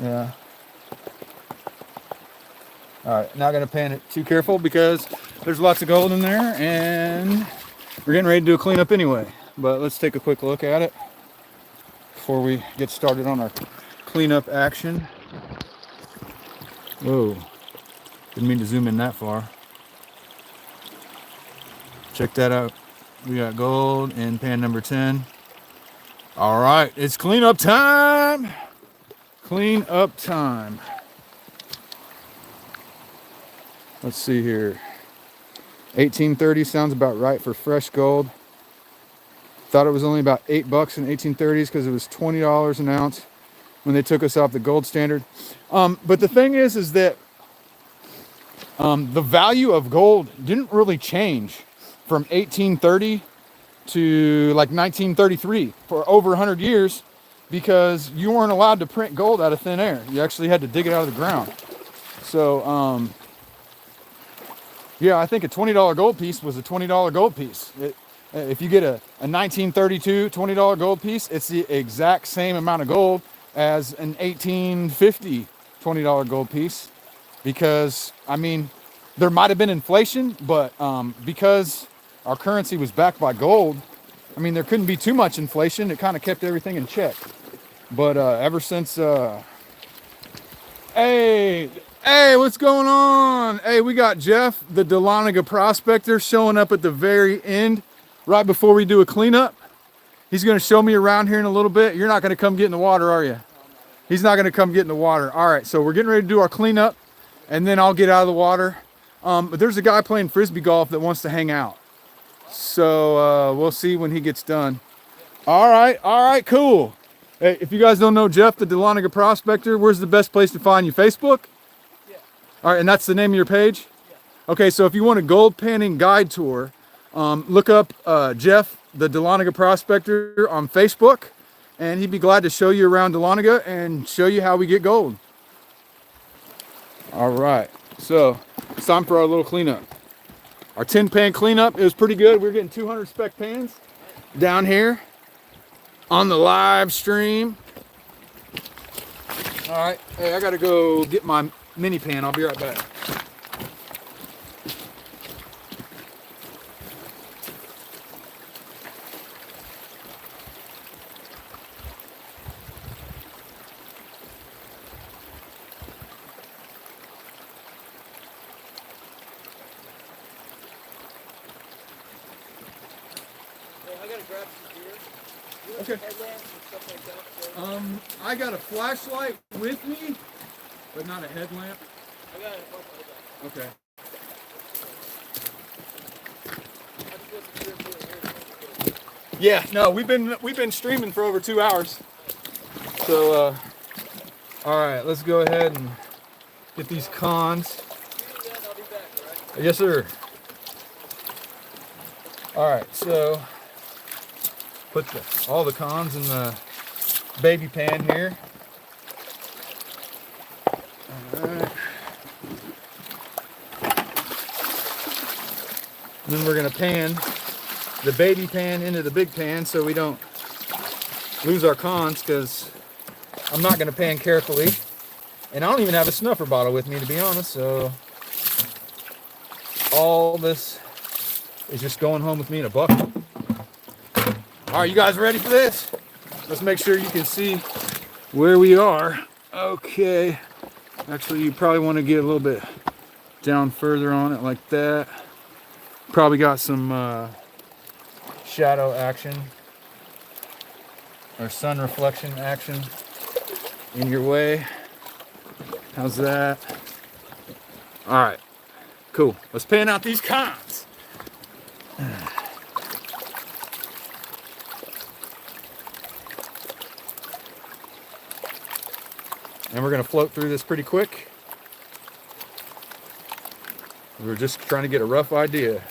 Yeah. All right, not gonna pan it too careful because there's lots of gold in there and we're getting ready to do a cleanup anyway. But let's take a quick look at it before we get started on our cleanup action. Whoa, didn't mean to zoom in that far. Check that out. We got gold in pan number 10. All right, it's cleanup time. Clean up time. Let's see here. 1830 sounds about right for fresh gold. Thought it was only about $8 in 1830s because it was $20 an ounce when they took us off the gold standard. But the thing is that the value of gold didn't really change from 1830 to like 1933 for over 100 years. Because you weren't allowed to print gold out of thin air. You actually had to dig it out of the ground. So, yeah, I think a $20 gold piece was a $20 gold piece. If you get a 1932 $20 gold piece, it's the exact same amount of gold as an 1850 $20 gold piece. Because, I mean, there might have been inflation, but because our currency was backed by gold, I mean, there couldn't be too much inflation. It kind of kept everything in check. But ever since, hey, what's going on? Hey, we got Jeff, the Dahlonega prospector, showing up at the very end, right before we do a cleanup. He's going to show me around here in a little bit. You're not going to come get in the water, are you? He's not going to come get in the water. All right, so we're getting ready to do our cleanup, and then I'll get out of the water. But there's a guy playing frisbee golf that wants to hang out. So we'll see when he gets done. All right, cool. Hey, if you guys don't know Jeff, the Dahlonega prospector, where's the best place to find you? Facebook? Yeah. All right, and that's the name of your page? Yeah. Okay, so if you want a gold panning guide tour, look up Jeff, the Dahlonega prospector on Facebook, and he'd be glad to show you around Dahlonega and show you how we get gold. All right, so it's time for our little cleanup. Our 10 pan cleanup, it was pretty good. We were getting 200 spec pans down here on the live stream. All right, hey, I gotta go get my mini pan. I'll be right back. I gotta grab some gear. You have Okay. headlamps and stuff like that. So I got a flashlight with me, but not a headlamp. I got a bunch of headlamps. Okay. I just wasn't sure if you were here. Yeah, no, we've been streaming for over 2 hours. So all right, let's go ahead and get these cons. I'll be back, all right? Yes, sir. All right, so put all the cons in the baby pan here. All right. And then we're gonna pan the baby pan into the big pan so we don't lose our cons, because I'm not gonna pan carefully. And I don't even have a snuffer bottle with me, to be honest, so all this is just going home with me in a bucket. All right, you guys ready for this? Let's make sure you can see where we are. Okay. Actually, you probably want to get a little bit down further on it like that. Probably got some shadow action or sun reflection action in your way. How's that? All right, cool. Let's pan out these cons. And we're gonna float through this pretty quick. We're just trying to get a rough idea.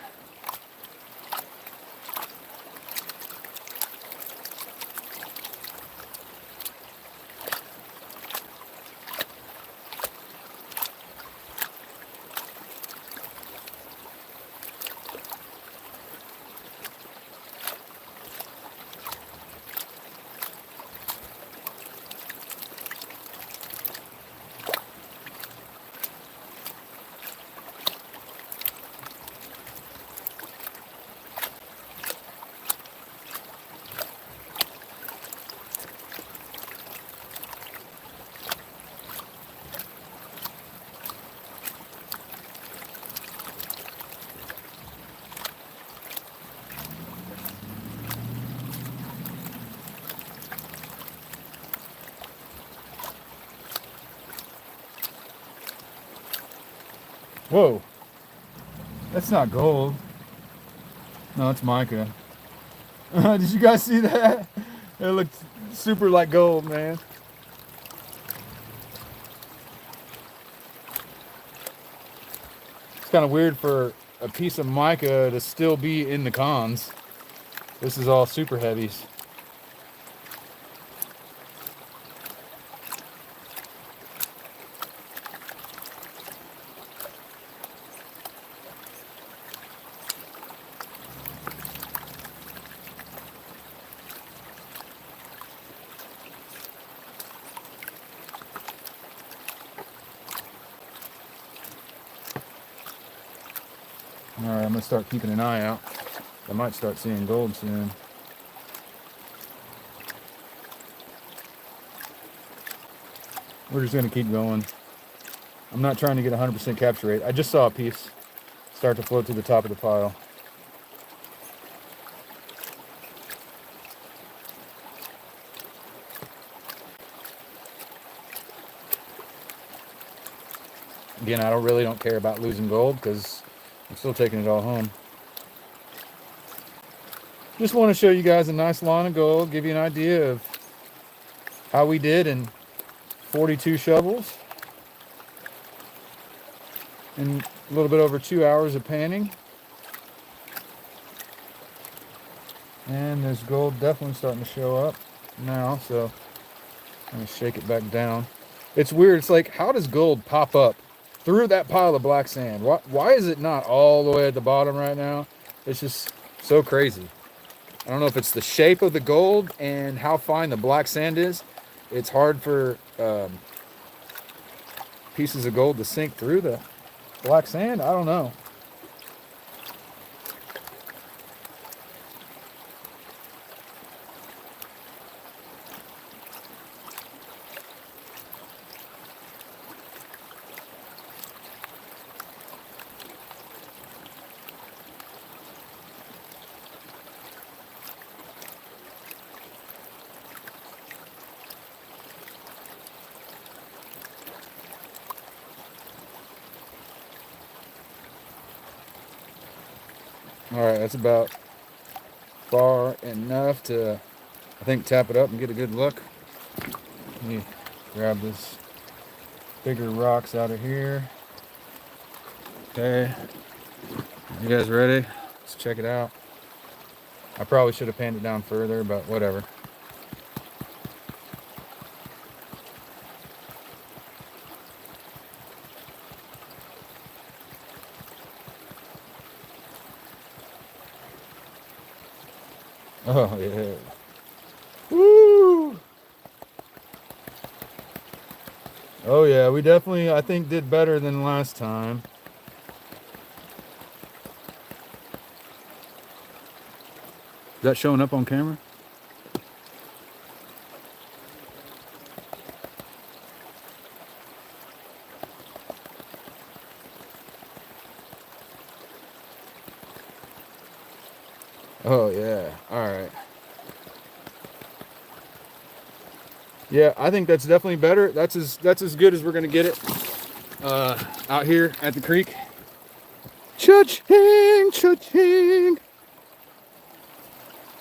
Whoa, that's not gold. No, it's mica. Did you guys see that? It looked super like gold, man. It's kind of weird for a piece of mica to still be in the cons. This is all super heavies. All right, I'm gonna start keeping an eye out. I might start seeing gold soon. We're just gonna keep going. I'm not trying to get 100% capture rate. I just saw a piece start to float to the top of the pile. Again, I really don't care about losing gold because I'm still taking it all home. Just want to show you guys a nice line of gold, give you an idea of how we did in 42 shovels and a little bit over 2 hours of panning. And there's gold definitely starting to show up now, so I'm going to shake it back down. It's weird. It's like, how does gold pop up through that pile of black sand? Why is it not all the way at the bottom right now? It's just so crazy. I don't know if it's the shape of the gold and how fine the black sand is. It's hard for pieces of gold to sink through the black sand. I don't know. All right, that's about far enough to, I think, tap it up and get a good look. Let me grab this bigger rocks out of here. Okay, you guys ready? Let's check it out. I probably should have panned it down further, but whatever. Oh yeah. Woo! Oh yeah, we definitely, I think, did better than last time. Is that showing up on camera? Oh yeah, all right. Yeah, I think that's definitely better. That's as good as we're gonna get it out here at the creek. Cha-ching, cha-ching.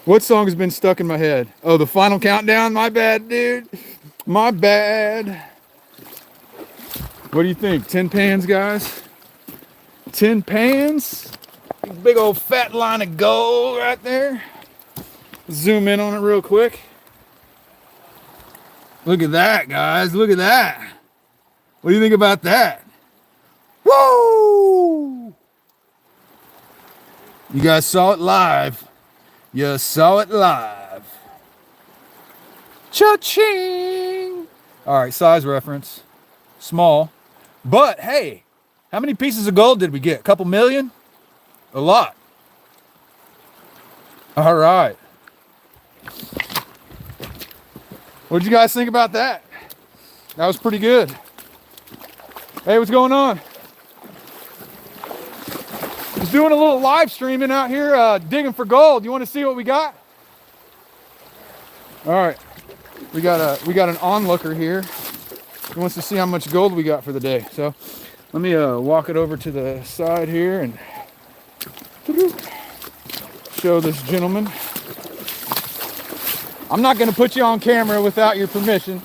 What song has been stuck in my head? Oh, the final countdown. My bad, dude. My bad. What do you think? 10 pans, guys? 10 pans? Big old fat line of gold right there. Zoom in on it real quick. Look at that, guys. Look at that. What do you think about that? Woo! You guys saw it live. You saw it live. Cha-ching! All right, size reference. Small. But, hey, how many pieces of gold did we get? A couple million? A lot. All right. What'd you guys think about that? That was pretty good. Hey, what's going on? Just doing a little live streaming out here, digging for gold. You want to see what we got? All right, we got an onlooker here. He wants to see how much gold we got for the day. So let me walk it over to the side here and show this gentleman. I'm not going to put you on camera without your permission.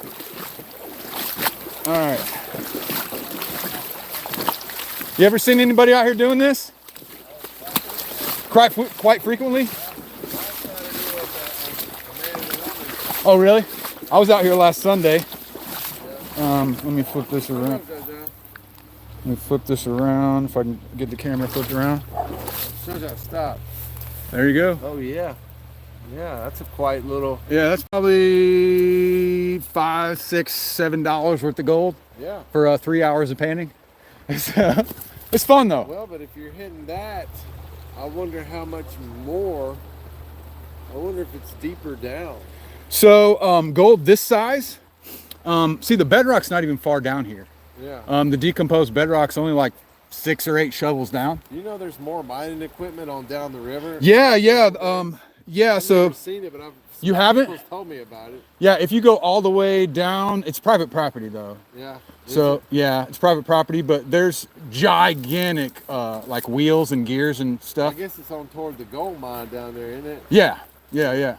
All right. You ever seen anybody out here doing this? Quite frequently? Oh, really? I was out here last Sunday. Let me flip this around. Let me flip this around if I can get the camera flipped around. Shows that stop. There you go. Oh yeah. Yeah, that's a quiet little. Yeah, that's probably $5, $6, $7 worth of gold. Yeah. For 3 hours of panning. It's fun though. Well, but if you're hitting that, I wonder how much more. I wonder if it's deeper down. So gold this size. See, the bedrock's not even far down here. Yeah. The decomposed bedrock's only like 6 or 8 shovels down. You know, there's more mining equipment on down the river. Yeah, yeah, yeah. I've So never seen it, but you haven't? People told me about it. Yeah, if you go all the way down, it's private property though. Yeah. So yeah, it's private property, but there's gigantic like wheels and gears and I stuff. guess it's on toward the gold mine down there, isn't it? Yeah, yeah, yeah.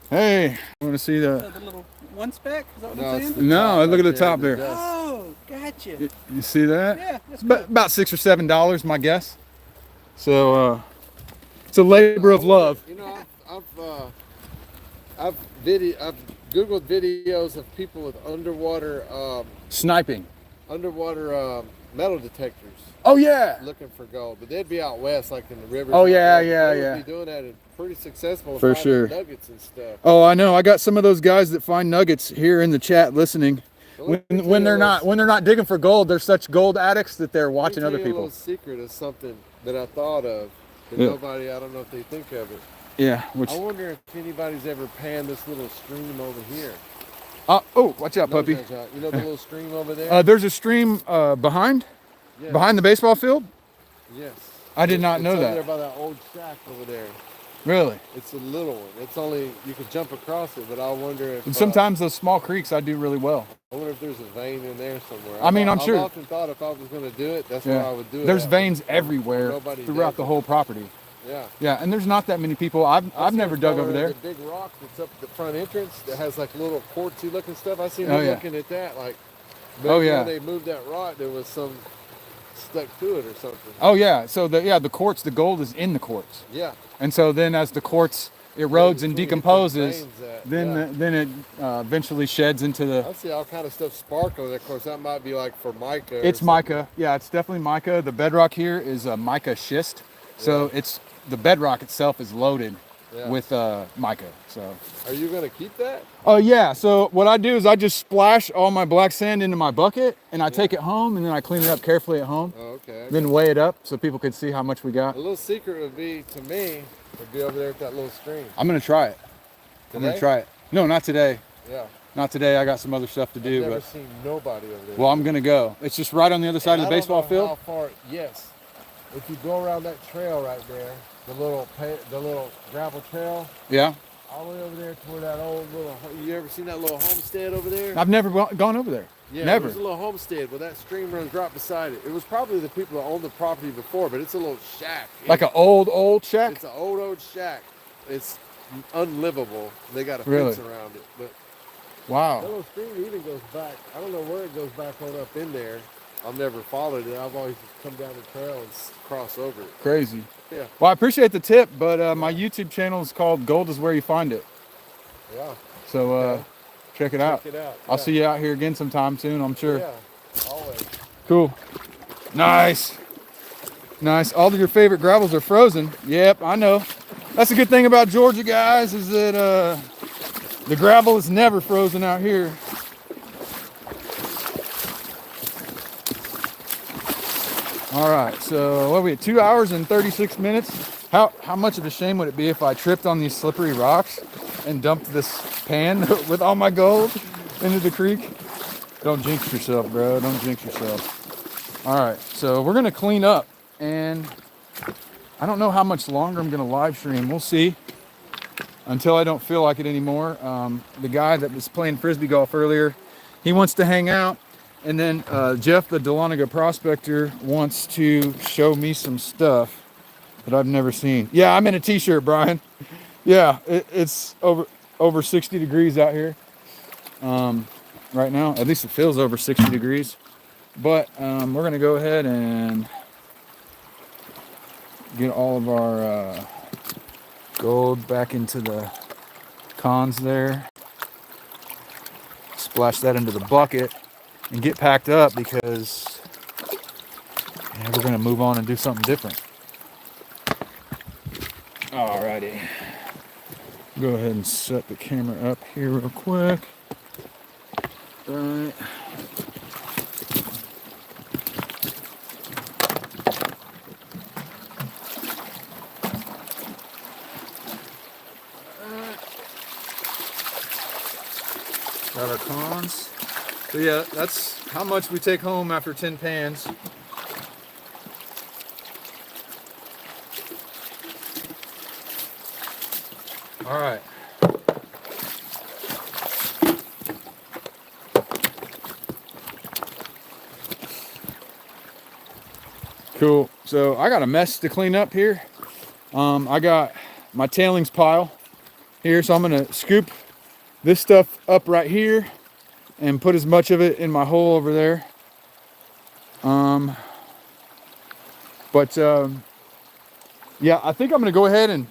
Hey, I want to see The little one spec? Is that what No, I'm it's saying? No, look at the right top the there. dust. Oh, gotcha. You see that? Yeah, that's About, cool. about $6 or $7, my guess. So it's a labor of love. You know, I've Googled videos of people with underwater Sniping. metal detectors Oh yeah. looking for gold, but they'd be out west, like in the rivers. Oh, yeah, They yeah, would yeah. Be doing that and pretty successful. For finding sure. Nuggets and stuff. Oh, I know. I got some of those guys that find nuggets here in the chat listening. when they're not digging for gold, they're such gold addicts that they're watching other A people. little secret is something that I thought of that Yeah. nobody, I don't know if they think of it. Yeah, which I wonder if anybody's ever panned this little stream over here. oh, watch out, puppy. You know the little stream over there? There's a stream behind Yes. the baseball field. Yes. I did not know It's over that. there by that old shack over there. Really? It's a little one. It's only, you could jump across it, but I wonder if... And sometimes those small creeks I do really well. I wonder if there's a vein in there somewhere. I mean, I'm sure. I've often thought if I was going to do it, that's where I would do it. There's at. veins everywhere Nobody throughout does the it. whole property. Yeah. Yeah, and there's not that many people. I've seen never a dug fella over in there. The big rock that's up at the front entrance that has like little quartzy looking stuff. I seen Oh, them yeah. looking at that like. Oh, maybe yeah. when they moved that rock, there was some stuck to it or something. Oh yeah, so the quartz, the gold is in the quartz, Yeah. and so then as the quartz erodes and Between the decomposes, veins that- then yeah. then it eventually sheds into the. I see all kind of stuff sparkling. Of course, that might be like for mica. or It's something. mica. Yeah, it's definitely mica. The bedrock here is a mica schist, so it's the bedrock itself is loaded Yeah. with mica. So. Are you gonna keep that? Oh yeah. So what I do is I just splash all my black sand into my bucket, and I take it home, and then I clean it up carefully at home. Oh, okay. Then weigh it up so people can see how much we got. A little secret would be to me would be over there at that little stream. I'm gonna try it. I'm gonna Today? try it. No, not today. Yeah. Not today. I got some other stuff to do. I've never But seen nobody over there. well, I'm gonna go. It's just right on the other side of the I don't baseball know field. How far? Yes. If you go around that trail right there, the little gravel trail, Yeah. all the way over there toward that old little. You ever seen that little homestead over there? I've never gone over there. Yeah, Never. There's a little homestead, but that stream runs right beside it. It was probably the people that owned the property before, but it's a little shack. Like an old shack. It's an old shack. It's unlivable. They got a Really? fence around it, but that Wow. little stream even goes back. I don't know where it goes back on up in there. I've never followed it. I've always just come down the trail and cross over it. Crazy. Yeah. Well, I appreciate the tip, but my YouTube channel is called Gold is Where You Find It. Yeah. So Okay. check it out. Check it out. I'll see you out here again sometime soon, I'm sure. Yeah. Always. Cool. Nice. Nice. All of your favorite gravels are frozen. Yep, I know. That's a good thing about Georgia, guys, is that the gravel is never frozen out here. All right, so what are we at? 2 hours and 36 minutes. How much of a shame would it be if I tripped on these slippery rocks and dumped this pan with all my gold into the creek? Don't jinx yourself, bro. Don't jinx yourself. All right, so we're gonna clean up, and I don't know how much longer I'm gonna live stream. We'll see until I don't feel like it anymore. The guy that was playing frisbee golf earlier, he wants to hang out. And then Jeff, the Dahlonega prospector, wants to show me some stuff that I've never seen. Yeah, I'm in a t-shirt, Brian. Yeah, it's over 60 degrees out here right now. At least it feels over 60 degrees. But we're gonna go ahead and get all of our gold back into the cons there. Splash that into the bucket and get packed up because we're gonna move on and do something different. Alrighty. Go ahead and set the camera up here real quick. Right. Got our cons. So yeah, that's how much we take home after 10 pans. All right. Cool. So I got a mess to clean up here. I got my tailings pile here, so I'm gonna scoop this stuff up right here and put as much of it in my hole over there. Yeah, I think I'm gonna go ahead and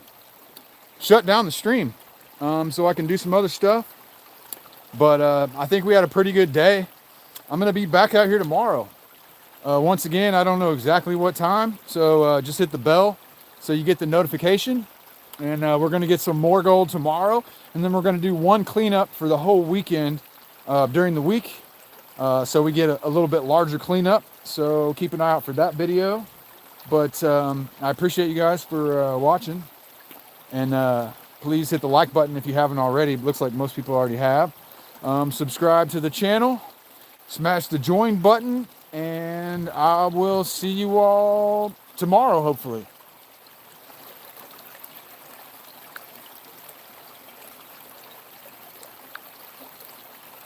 shut down the stream so I can do some other stuff. But I think we had a pretty good day. I'm gonna be back out here tomorrow. Once again, I don't know exactly what time, so just hit the bell so you get the notification. And we're gonna get some more gold tomorrow, and then we're gonna do one cleanup for the whole weekend during the week. so we get a little bit larger cleanup. So keep an eye out for that video. But I appreciate you guys for watching. And please hit the like button if you haven't already. It looks like most people already have. Subscribe to the channel. Smash the join button. And I will see you all tomorrow, hopefully.